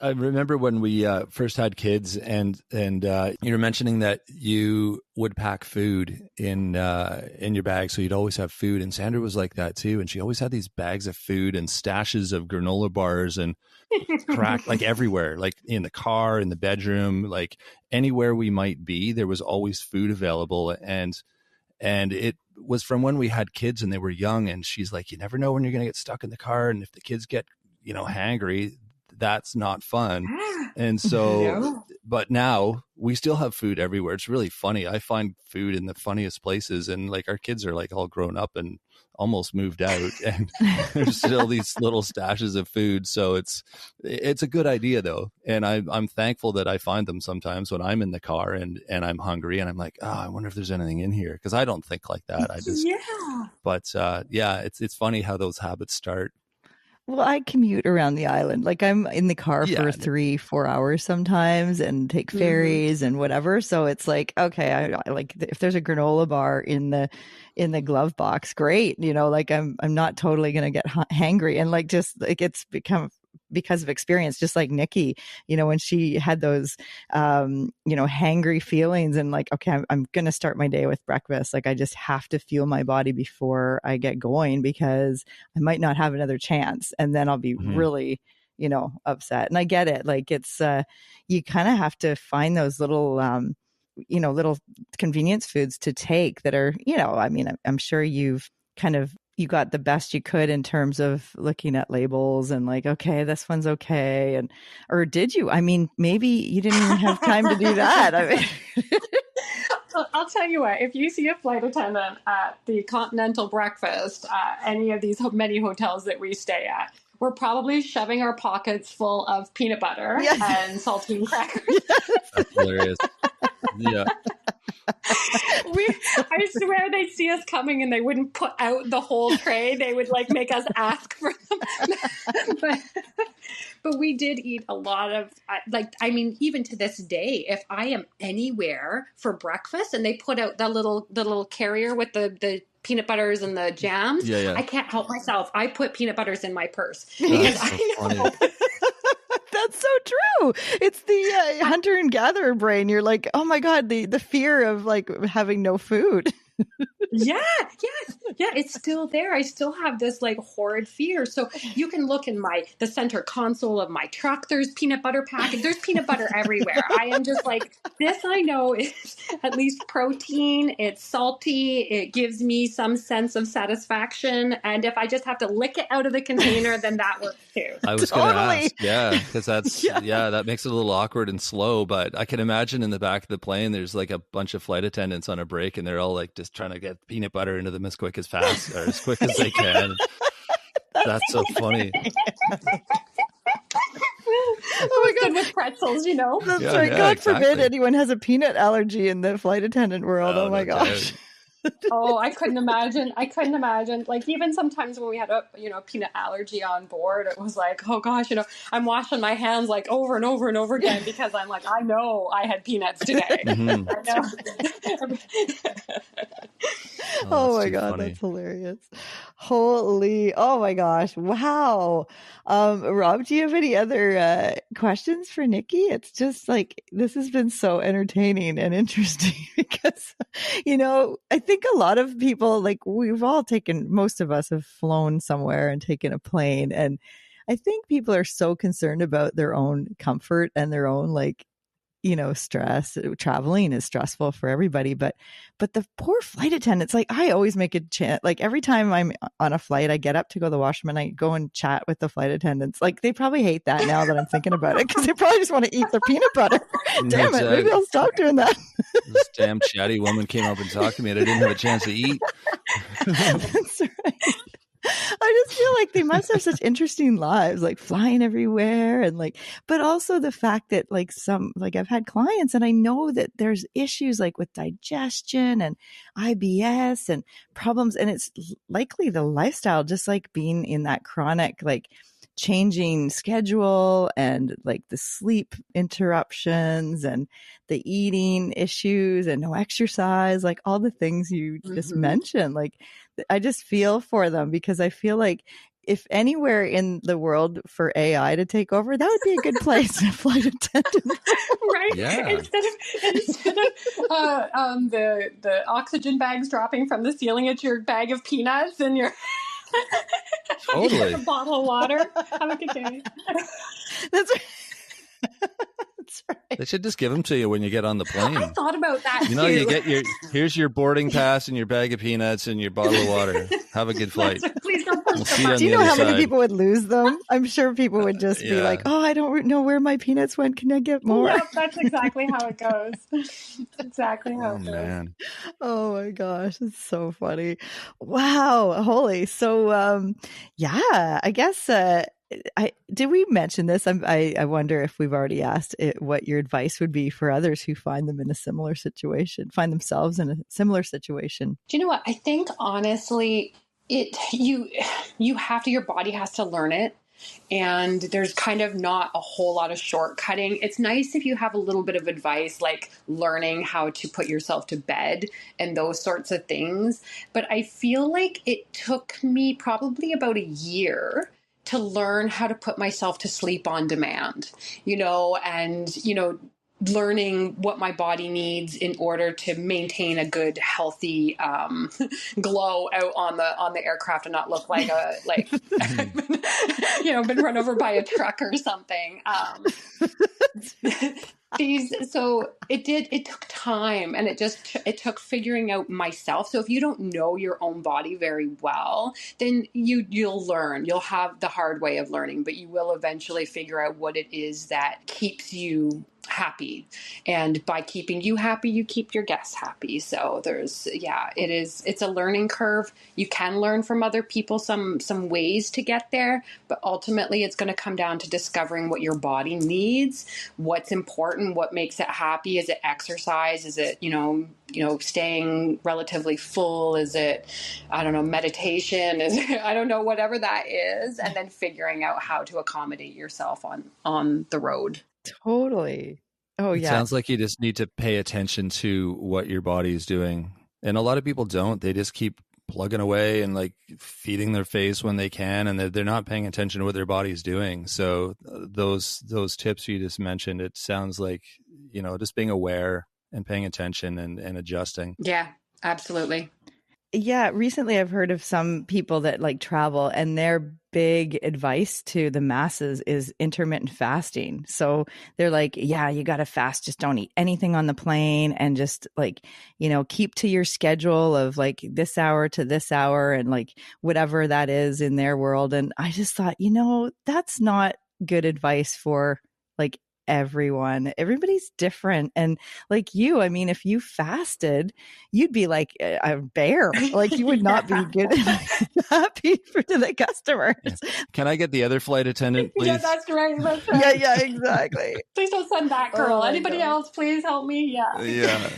A: I remember when we first had kids, and you were mentioning that you would pack food in your bag, so you'd always have food. And Sandra was like that too, and she always had these bags of food and stashes of granola bars and crack like everywhere, like in the car, in the bedroom, like anywhere we might be, there was always food available. And it was from when we had kids and they were young. And she's like, you never know when you're going to get stuck in the car, and if the kids get hangry, that's not fun. And so, but now we still have food everywhere. It's really funny. I find food in the funniest places, and like our kids are like all grown up and almost moved out, and there's still these little stashes of food. So it's a good idea though. And I'm thankful that I find them sometimes when I'm in the car and I'm hungry and I'm like, oh, I wonder if there's anything in here. Cause I don't think like that. I just, but it's funny how those habits start.
C: Well, I commute around the island. Like I'm in the car for 3-4 hours sometimes and take ferries and whatever. So it's like, okay, I like if there's a granola bar in the glove box, great. You know, like I'm not totally going to get hangry, and like just like it's become because of experience, just like Nikki, you know, when she had those, you know, hangry feelings and like, okay, I'm going to start my day with breakfast. Like I just have to fuel my body before I get going because I might not have another chance. And then I'll be really, you know, upset. And I get it. Like it's, you kind of have to find those little, you know, little convenience foods to take that are, you know, I mean, I'm sure you've kind of, you got the best you could in terms of looking at labels and like, okay, this one's okay. And, or did you? I mean, maybe you didn't even have time to do that. I mean,
F: I'll tell you what, if you see a flight attendant at the continental breakfast at any of these many hotels that we stay at, we're probably shoving our pockets full of peanut butter and saltine crackers.
A: That's hilarious. Yeah.
F: I swear they'd see us coming and they wouldn't put out the whole tray. They would like make us ask for them. But we did eat a lot of, like, I mean, even to this day, if I am anywhere for breakfast and they put out the little carrier with the peanut butters and the jams, I can't help myself. I put peanut butters in my purse because I know.
C: That's so true. It's the hunter and gatherer brain. You're like, oh my God, the fear of like having no food.
F: Yeah, it's still there. I still have this like horrid fear. So you can look in the center console of my truck. There's peanut butter packets. There's peanut butter everywhere. I am just like, this I know is at least protein. It's salty. It gives me some sense of satisfaction. And if I just have to lick it out of the container, then that works too.
A: I was going to ask, because that's, that makes it a little awkward and slow. But I can imagine in the back of the plane, there's like a bunch of flight attendants on a break and they're all like just trying to get peanut butter into them as quick as they can. That's so funny.
F: Oh my God, with pretzels, you know.
C: That's right. God forbid anyone has a peanut allergy in the flight attendant world. Oh my gosh.
F: Oh, I couldn't imagine. Like even sometimes when we had a peanut allergy on board, it was like, oh gosh, you know, I'm washing my hands like over and over and over again because I'm like, I know I had peanuts today. I know.
C: Oh my God, funny. That's hilarious. Holy, oh my gosh. Wow. Rob, do you have any other questions for Nikki? It's just like, this has been so entertaining and interesting because, you know, I think a lot of people, like most of us have flown somewhere and taken a plane. And I think people are so concerned about their own comfort and their own, like, you know, stress. Traveling is stressful for everybody, but the poor flight attendants, like I always make a chance, like every time I'm on a flight, I get up to go to the washroom and I go and chat with the flight attendants. Like they probably hate that now that I'm thinking about it because they probably just want to eat their peanut butter. Damn it, maybe I'll stop doing that.
A: This damn chatty woman came up and talked to me and I didn't have a chance to eat.
C: That's right. I just feel like they must have such interesting lives, like flying everywhere and like, but also the fact that like I've had clients and I know that there's issues like with digestion and IBS and problems. And it's likely the lifestyle, just like being in that chronic, like changing schedule and like the sleep interruptions and the eating issues and no exercise, like all the things you just mentioned. Like I just feel for them because I feel like if anywhere in the world for AI to take over, that would be a good place to flight attendant.
F: Right? Yeah. Instead of the oxygen bags dropping from the ceiling, it's your bag of peanuts and your
A: totally
F: a bottle of water. Have a good day.
C: That's right. That's right.
A: They should just give them to you when you get on the plane.
F: I thought about that.
A: You know, you get here's your boarding pass and your bag of peanuts and your bottle of water. Have a good flight.
F: Please don't put
C: Do you know how many people would lose them? I'm sure people would just be like, "Oh, I don't know where my peanuts went. Can I get more?"
F: Yep, that's exactly how it goes. Exactly how it goes.
A: Man.
C: Oh my gosh, it's so funny. Wow, holy. So, I guess. Did we mention this? I wonder if we've already asked what your advice would be for others who find themselves in a similar situation.
F: Do you know what? I think honestly, You have to, your body has to learn it. And there's kind of not a whole lot of shortcutting. It's nice if you have a little bit of advice, like learning how to put yourself to bed and those sorts of things. But I feel like it took me probably about a year to learn how to put myself to sleep on demand, and, learning what my body needs in order to maintain a good, healthy glow out on the aircraft and not look like been run over by a truck or something. So it took time, and it took figuring out myself. So if you don't know your own body very well, then you'll learn. You'll have the hard way of learning, but you will eventually figure out what it is that keeps you happy. And by keeping you happy, you keep your guests happy. So it's a learning curve. You can learn from other people some ways to get there, but ultimately it's going to come down to discovering what your body needs, what's important, what makes it happy. Is it exercise? Is it, staying relatively full? Is it, I don't know, meditation? Is it, I don't know, whatever that is. And then figuring out how to accommodate yourself on the road.
C: Totally. Oh, yeah.
A: It sounds like you just need to pay attention to what your body is doing. And a lot of people don't. They just keep plugging away and like feeding their face when they can, and they're not paying attention to what their body's doing. So those tips you just mentioned, it sounds like, just being aware and paying attention and adjusting.
F: Yeah, absolutely.
C: Yeah, recently I've heard of some people that like travel, and their big advice to the masses is intermittent fasting. So they're like, yeah, you got to fast. Just don't eat anything on the plane, and just like, keep to your schedule of like this hour to this hour, and like whatever that is in their world. And I just thought, that's not good advice for like everyone. Everybody's different. And like you, I mean, if you fasted, you'd be like a bear. Like you would not be good happy to the customers.
A: Can I get the other flight attendant, please?
F: Yeah, that's right.
C: Yeah, exactly.
F: Please don't send that girl. Anybody else, please help me. Yeah.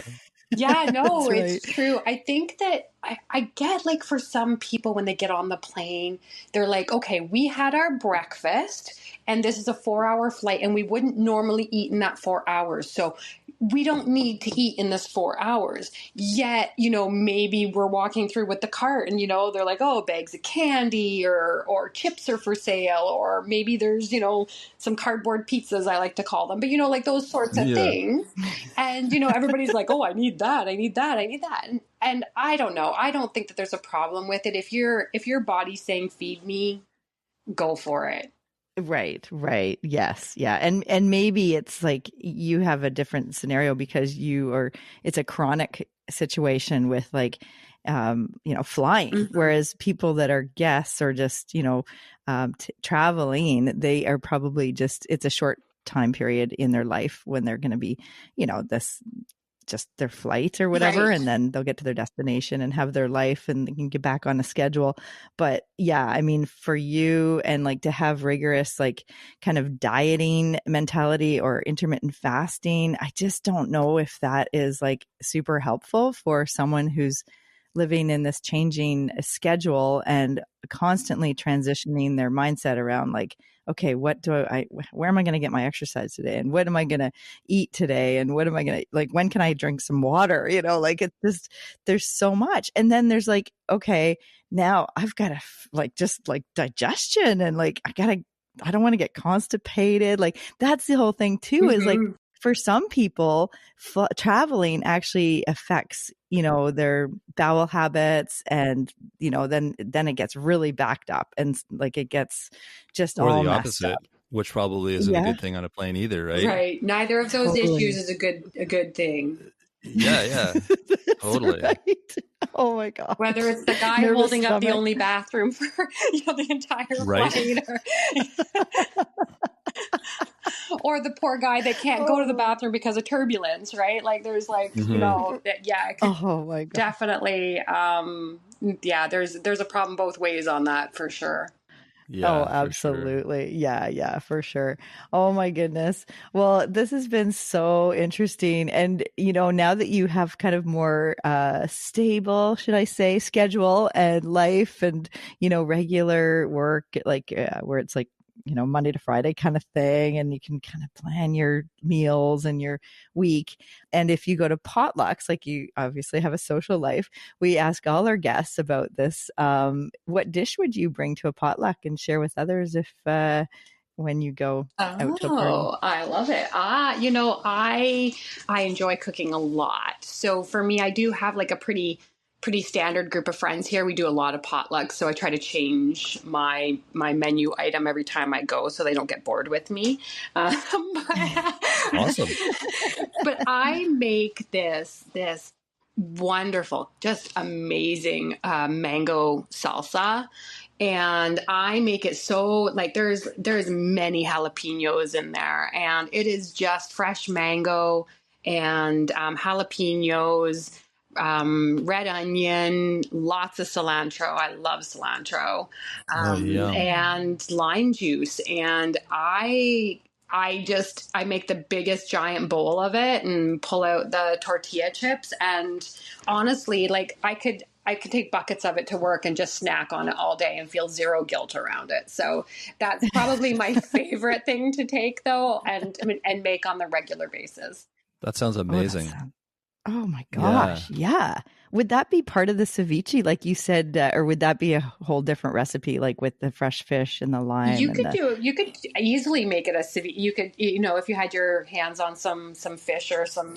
F: Yeah, no, it's true. I think that I get, like, for some people when they get on the plane, they're like, okay, we had our breakfast and this is a 4-hour flight and we wouldn't normally eat in that 4 hours. So we don't need to eat in this 4 hours. Yet, maybe we're walking through with the cart and, they're like, oh, bags of candy or chips are for sale, or maybe there's, some cardboard pizzas, I like to call them, but, like those sorts of things. And, everybody's like, oh, I need that. And I don't know. I don't think that there's a problem with it. If your body's saying feed me, go for it.
C: Right. Yes. Yeah. And maybe it's like you have a different scenario because it's a chronic situation with like, flying,
F: Mm-hmm.
C: whereas people that are guests or just, traveling, they are probably it's a short time period in their life when they're going to be, just their flight or whatever.
F: Right.
C: And then they'll get to their destination and have their life and they can get back on a schedule. But yeah, I mean, for you and like to have rigorous, like kind of dieting mentality or intermittent fasting, I just don't know if that is like super helpful for someone who's living in this changing schedule and constantly transitioning their mindset around like, okay, where am I going to get my exercise today? And what am I going to eat today? And what am I going to, like, when can I drink some water? Like it's just, there's so much. And then there's like, okay, now I've got to like, just like digestion and like, I don't want to get constipated. Like that's the whole thing too,
F: Mm-hmm.
C: is like, for some people, traveling actually affects, their bowel habits, and then it gets really backed up, and like it gets just
A: or
C: all
A: the
C: messed
A: opposite,
C: up.
A: which probably isn't a good thing on a plane either, right?
F: Right. Neither of those issues is a good thing.
A: Yeah, totally.
C: Right. Oh my God.
F: Whether it's the guy
C: Nervous
F: holding up the
C: stomach.
F: only bathroom for the entire
A: Right.
F: flight, or the poor guy that can't go to the bathroom because of turbulence, right? Like there's like,
A: Mm-hmm.
F: it could
C: Oh my God.
F: definitely, there's a problem both ways on that for sure.
A: Yeah,
C: Oh,
A: for sure.
C: absolutely. Yeah, yeah, for sure. Oh my goodness. Well, this has been so interesting. And, now that you have kind of more stable, should I say, schedule and life and, regular work, like where it's like, Monday to Friday kind of thing, and you can kind of plan your meals and your week. And if you go to potlucks, like you obviously have a social life, we ask all our guests about this. What dish would you bring to a potluck and share with others if when you go out to a party?
F: Oh, I love it. I enjoy cooking a lot. So for me, I do have like a pretty standard group of friends here. We do a lot of potlucks, so I try to change my menu item every time I go, so they don't get bored with me.
A: Awesome.
F: But I make this wonderful, just amazing mango salsa. And I make it so like there's many jalapenos in there, and it is just fresh mango and jalapenos, red onion, lots of cilantro. I love cilantro, and lime juice. And I make the biggest giant bowl of it and pull out the tortilla chips. And honestly, like I could take buckets of it to work and just snack on it all day and feel zero guilt around it. So that's probably my favorite thing to take though, and make on the regular basis.
A: That sounds amazing.
C: Oh my gosh. Yeah. Would that be part of the ceviche, like you said, or would that be a whole different recipe, like with the fresh fish and the lime?
F: You could easily make it a ceviche. You could, if you had your hands on some fish or some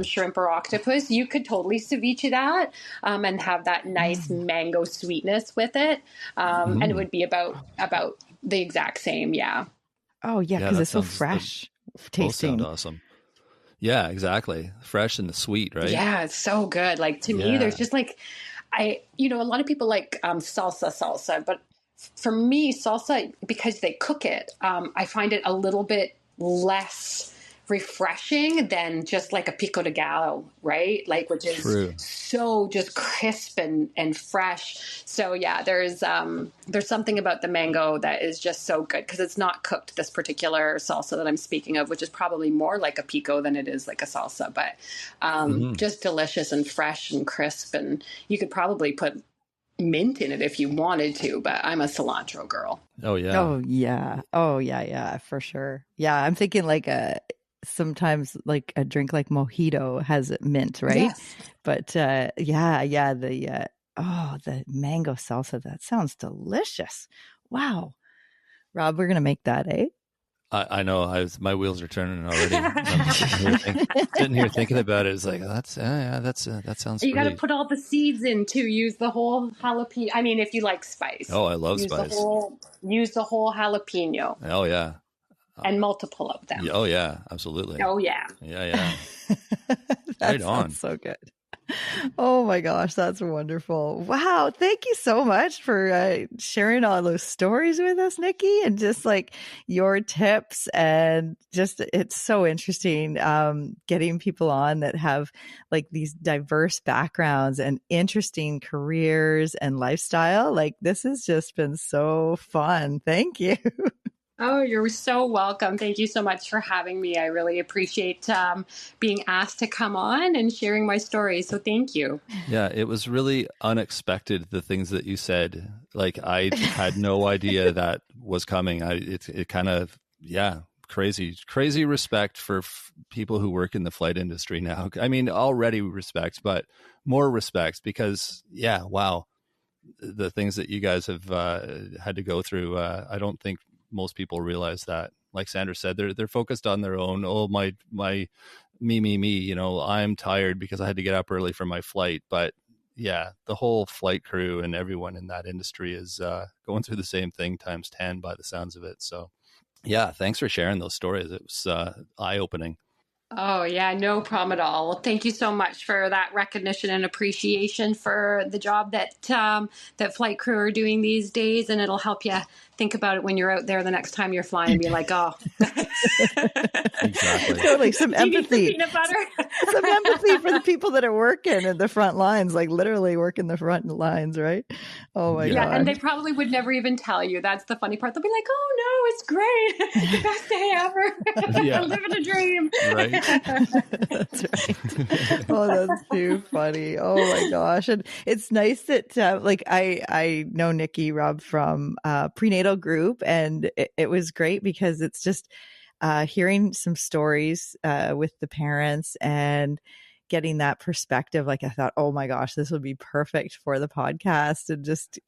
F: shrimp or octopus, you could totally ceviche that, and have that nice mango sweetness with it. And it would be about the exact same. Yeah.
C: Oh yeah. Cause it's so fresh tasting.
A: Both sound awesome. Yeah, exactly. Fresh and the sweet, right?
F: Yeah, it's so good. Like to me, there's just like, a lot of people like salsa, but for me, salsa, because they cook it, I find it a little bit less refreshing than just like a pico de gallo, right? Like, which is so just crisp and fresh. So yeah, there's something about the mango that is just so good because it's not cooked, this particular salsa that I'm speaking of, which is probably more like a pico than it is like a salsa, but just delicious and fresh and crisp. And you could probably put mint in it if you wanted to, but I'm a cilantro girl.
A: Oh yeah.
C: Oh yeah, for sure. Yeah, I'm thinking like sometimes like a drink like mojito has mint, right?
F: Yes.
C: But the mango salsa, that sounds delicious. Wow. Rob, we're gonna make that, eh?
A: I know. My wheels are turning already. I'm sitting here thinking about it. It's like that sounds.
F: You got to put all the seeds in to use the whole jalapeno. I mean, if you like spice.
A: Oh, I love spice.
F: Use the whole jalapeno.
A: Oh yeah.
F: And multiple of them.
A: Oh yeah, absolutely.
F: Oh yeah.
A: Yeah.
C: Right on. So good. Oh my gosh, that's wonderful. Wow. Thank you so much for sharing all those stories with us, Nikki, and just like your tips. And just, it's so interesting getting people on that have like these diverse backgrounds and interesting careers and lifestyle. Like this has just been so fun. Thank you.
F: Oh, you're so welcome. Thank you so much for having me. I really appreciate being asked to come on and sharing my story. So thank you.
A: Yeah, it was really unexpected, the things that you said. Like I had no idea that was coming. It kind of, crazy respect for people who work in the flight industry now. I mean, already respect, but more respect because, wow, the things that you guys have had to go through, I don't think most people realize that. Like Sandra said, they're focused on their own. Oh, my me, I'm tired because I had to get up early for my flight. But yeah, the whole flight crew and everyone in that industry is going through the same thing times 10 by the sounds of it. So yeah, thanks for sharing those stories. It was eye-opening.
F: Oh yeah, no problem at all. Well, thank you so much for that recognition and appreciation for the job that that flight crew are doing these days, and it'll help you think about it when you're out there the next time you're flying and be like, oh.
A: Exactly.
C: Totally. Some
F: You need some
C: empathy.
F: peanut butter.
C: Some empathy for the people that are working at the front lines, like literally working the front lines, right? Oh my
F: Yeah,
C: God.
F: and they probably would never even tell you. That's the funny part. They'll be like, oh no, it's great. It's the best day ever.
A: Yeah.
F: I'm living a dream.
A: Right.
C: That's right. Oh, that's too funny. Oh my gosh. And it's nice that like I know Nikki Rob from prenatal group, and it was great because it's just hearing some stories with the parents and getting that perspective. Like I thought, oh my gosh, this would be perfect for the podcast, and just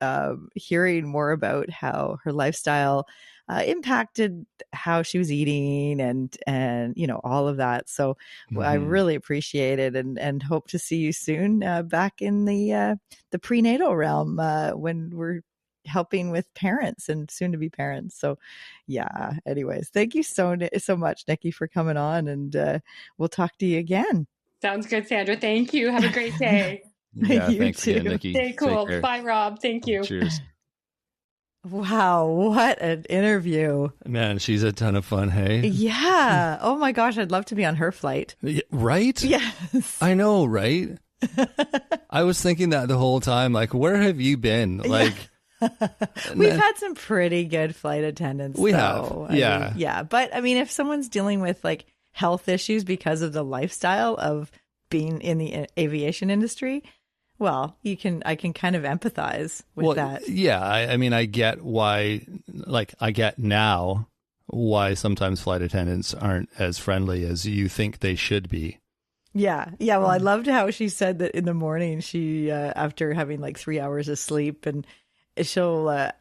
C: hearing more about how her lifestyle impacted how she was eating and you know, all of that. So I really appreciate it, and hope to see you soon back in the prenatal realm when we're helping with parents and soon to be parents. So yeah, anyways, thank you so much, Nikki, for coming on, and we'll talk to you again.
F: Sounds good, Sandra. Thank you. Have a great day.
A: Yeah,
C: You
A: thanks again,
C: too.
A: Nikki.
F: Stay cool.
A: Take care.
F: Bye, Rob. Thank you.
A: Cheers.
C: Wow, what an interview.
A: Man, she's a ton of fun, hey?
C: Yeah. Oh my gosh, I'd love to be on her flight.
A: Right?
C: Yes.
A: I know, right? I was thinking that the whole time, like, where have you been? Like,
C: We've had some pretty good flight attendants.
A: We
C: though.
A: have, yeah.
C: I mean, yeah. But I mean, if someone's dealing with like health issues because of the lifestyle of being in the aviation industry, well, I can kind of empathize with that.
A: Yeah, I mean, I get why, like, I get now why sometimes flight attendants aren't as friendly as you think they should be.
C: Yeah. Yeah. Well, I loved how she said that in the morning, she, after having like 3 hours of sleep, and she'll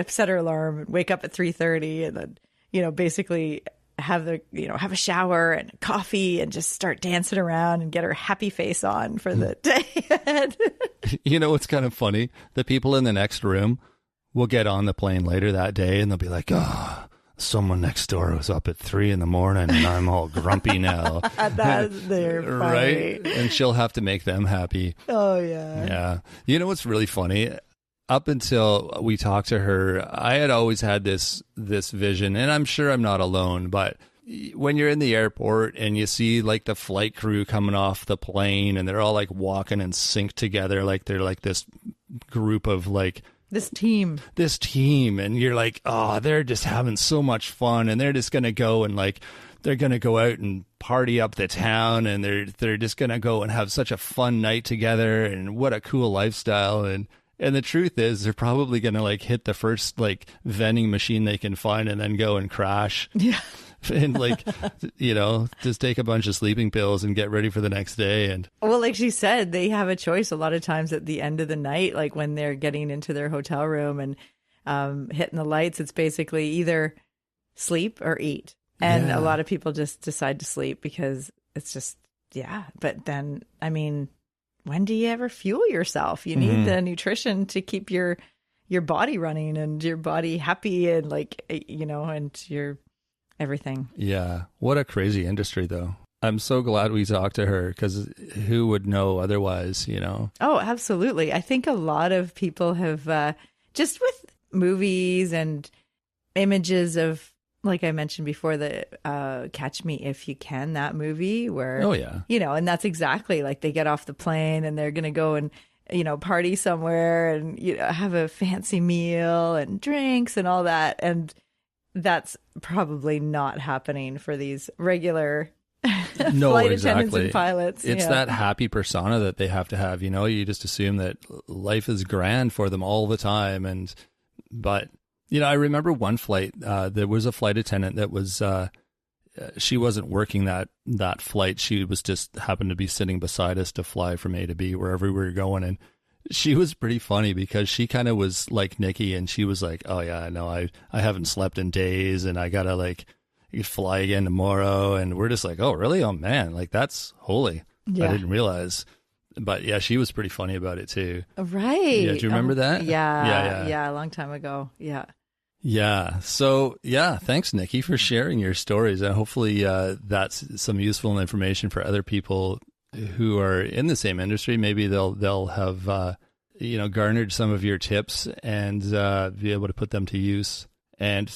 C: set her alarm and wake up at 3:30 and then, you know, basically have a shower and coffee and just start dancing around and get her happy face on for the day ahead.
A: You know what's kind of funny? The people in the next room will get on the plane later that day and they'll be like, oh, someone next door was up at 3 a.m. and I'm all grumpy now.
C: They're funny.
A: Right? And she'll have to make them happy.
C: Oh, yeah.
A: Yeah. You know what's really funny? Up until we talked to her, I had always had this vision, and I'm sure I'm not alone, but when you're in the airport and you see like the flight crew coming off the plane and they're all like walking in sync together, like they're like this group of like
C: this team,
A: and you're like, oh, they're just having so much fun, and they're just going to go and like, they're going to go out and party up the town, and they're just going to go and have such a fun night together, and what a cool lifestyle. And the truth is, they're probably going to like hit the first like vending machine they can find and then go and crash.
C: Yeah.
A: And like, you know, just take a bunch of sleeping pills and get ready for the next day. And
C: well, like she said, they have a choice a lot of times at the end of the night, like when they're getting into their hotel room and hitting the lights, it's basically either sleep or eat. And a lot of people just decide to sleep because it's just, yeah. But then, I mean, when do you ever fuel yourself? You need the nutrition to keep your body running and your body happy and like, you know, and your everything.
A: Yeah. What a crazy industry though. I'm so glad we talked to her, because who would know otherwise, you know? Oh,
C: absolutely. I think a lot of people have just with movies and images of, like I mentioned before, the Catch Me If You Can, that movie where,
A: oh yeah,
C: you know, and that's exactly like they get off the plane and they're going to go and, you know, party somewhere and, you know, have a fancy meal and drinks and all that. And that's probably not happening for these regular flight attendants and pilots.
A: It's that happy persona that they have to have, you know, you just assume that life is grand for them all the time. But you know, I remember one flight, there was a flight attendant that was, she wasn't working that flight. She was just happened to be sitting beside us to fly from A to B, wherever we were going. And she was pretty funny because she kind of was like Nikki, and she was like, oh yeah, no, I haven't slept in days and I got to like fly again tomorrow. And we're just like, oh really? Oh man, like that's holy. Yeah. I didn't realize. But yeah, she was pretty funny about it too.
C: Right.
A: Yeah, do you remember that?
C: Yeah, a long time ago. Yeah.
A: Yeah. So yeah, thanks Nikki for sharing your stories, and hopefully that's some useful information for other people who are in the same industry. Maybe they'll have you know, garnered some of your tips and be able to put them to use. And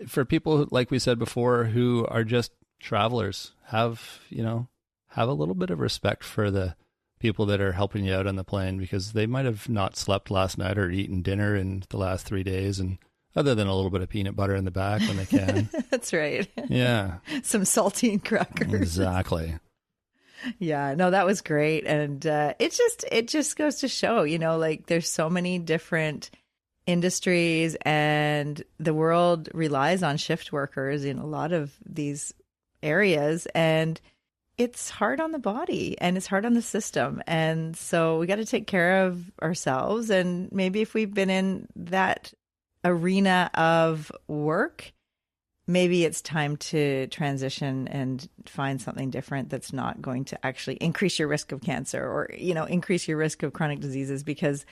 A: for people, like we said before, who are just travelers, have a little bit of respect for the people that are helping you out on the plane, because they might have not slept last night or eaten dinner in the last 3 days, and other than a little bit of peanut butter in the back when they can.
C: That's right.
A: Yeah.
C: Some saltine crackers.
A: Exactly.
C: Yeah, no, that was great. And it just goes to show, like there's so many different industries, and the world relies on shift workers in a lot of these areas, and it's hard on the body and it's hard on the system. And so we got to take care of ourselves. And maybe if we've been in that arena of work, maybe it's time to transition and find something different that's not going to actually increase your risk of cancer or, increase your risk of chronic diseases, because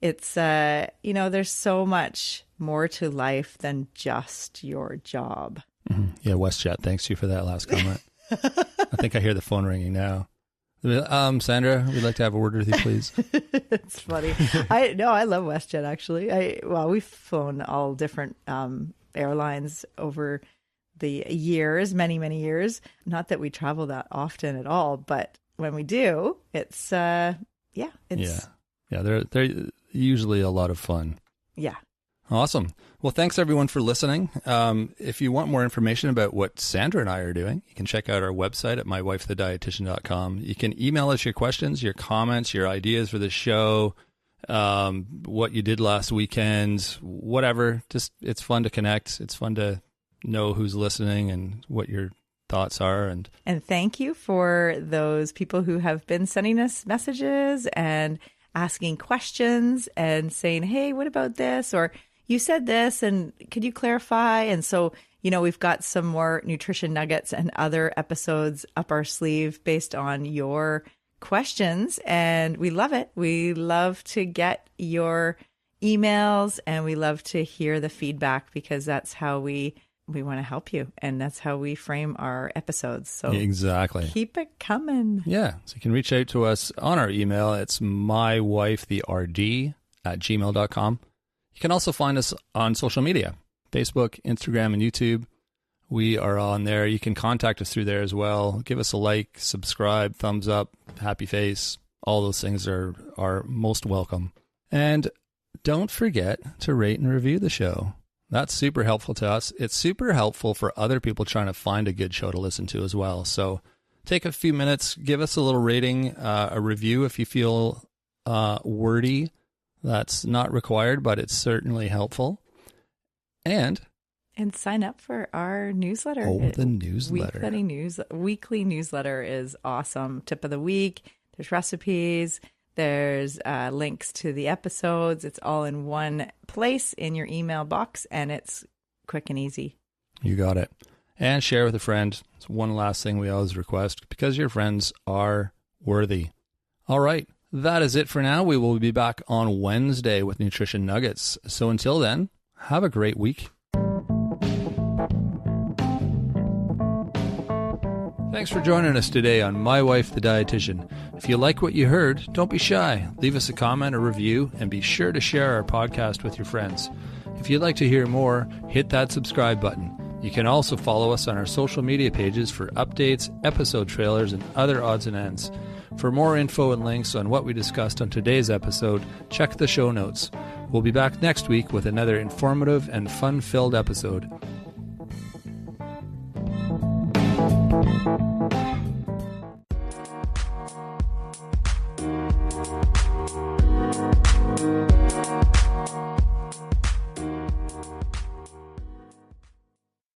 C: it's, there's so much more to life than just your job.
A: Mm-hmm. Yeah, WestJet, thanks you for that last comment. I think I hear the phone ringing now. Sandra, we'd like to have a word with you, please.
C: It's funny. I love WestJet, actually. We've flown all different airlines over the years, many, many years. Not that we travel that often at all, but when we do, it's they're
A: usually a lot of fun.
C: Yeah.
A: Awesome. Well, thanks everyone for listening. If you want more information about what Sandra and I are doing, you can check out our website at mywifethedietitian.com. You can email us your questions, your comments, your ideas for the show, what you did last weekend, whatever. Just, it's fun to connect. It's fun to know who's listening and what your thoughts are. And
C: thank you for those people who have been sending us messages and asking questions and saying, hey, what about this? Or you said this, and could you clarify? And so, we've got some more nutrition nuggets and other episodes up our sleeve based on your questions. And we love it. We love to get your emails, and we love to hear the feedback, because that's how we want to help you. And that's how we frame our episodes. So
A: exactly.
C: Keep it coming.
A: Yeah. So you can reach out to us on our email. It's mywifetherd@gmail.com. You can also find us on social media, Facebook, Instagram, and YouTube. We are on there. You can contact us through there as well. Give us a like, subscribe, thumbs up, happy face. All those things are most welcome. And don't forget to rate and review the show. That's super helpful to us. It's super helpful for other people trying to find a good show to listen to as well. So take a few minutes, give us a little rating, a review if you feel wordy. That's not required, but it's certainly helpful. And
C: sign up for our newsletter.
A: Oh, the newsletter.
C: Weekly newsletter is awesome. Tip of the week. There's recipes. There's links to the episodes. It's all in one place in your email box, and it's quick and easy.
A: You got it. And share with a friend. It's one last thing we always request, because your friends are worthy. All right. That is it for now. We will be back on Wednesday with Nutrition Nuggets. So until then, have a great week. Thanks for joining us today on My Wife the Dietitian. If you like what you heard, don't be shy. Leave us a comment or review, and be sure to share our podcast with your friends. If you'd like to hear more, hit that subscribe button. You can also follow us on our social media pages for updates, episode trailers, and other odds and ends. For more info and links on what we discussed on today's episode, check the show notes. We'll be back next week with another informative and fun-filled episode.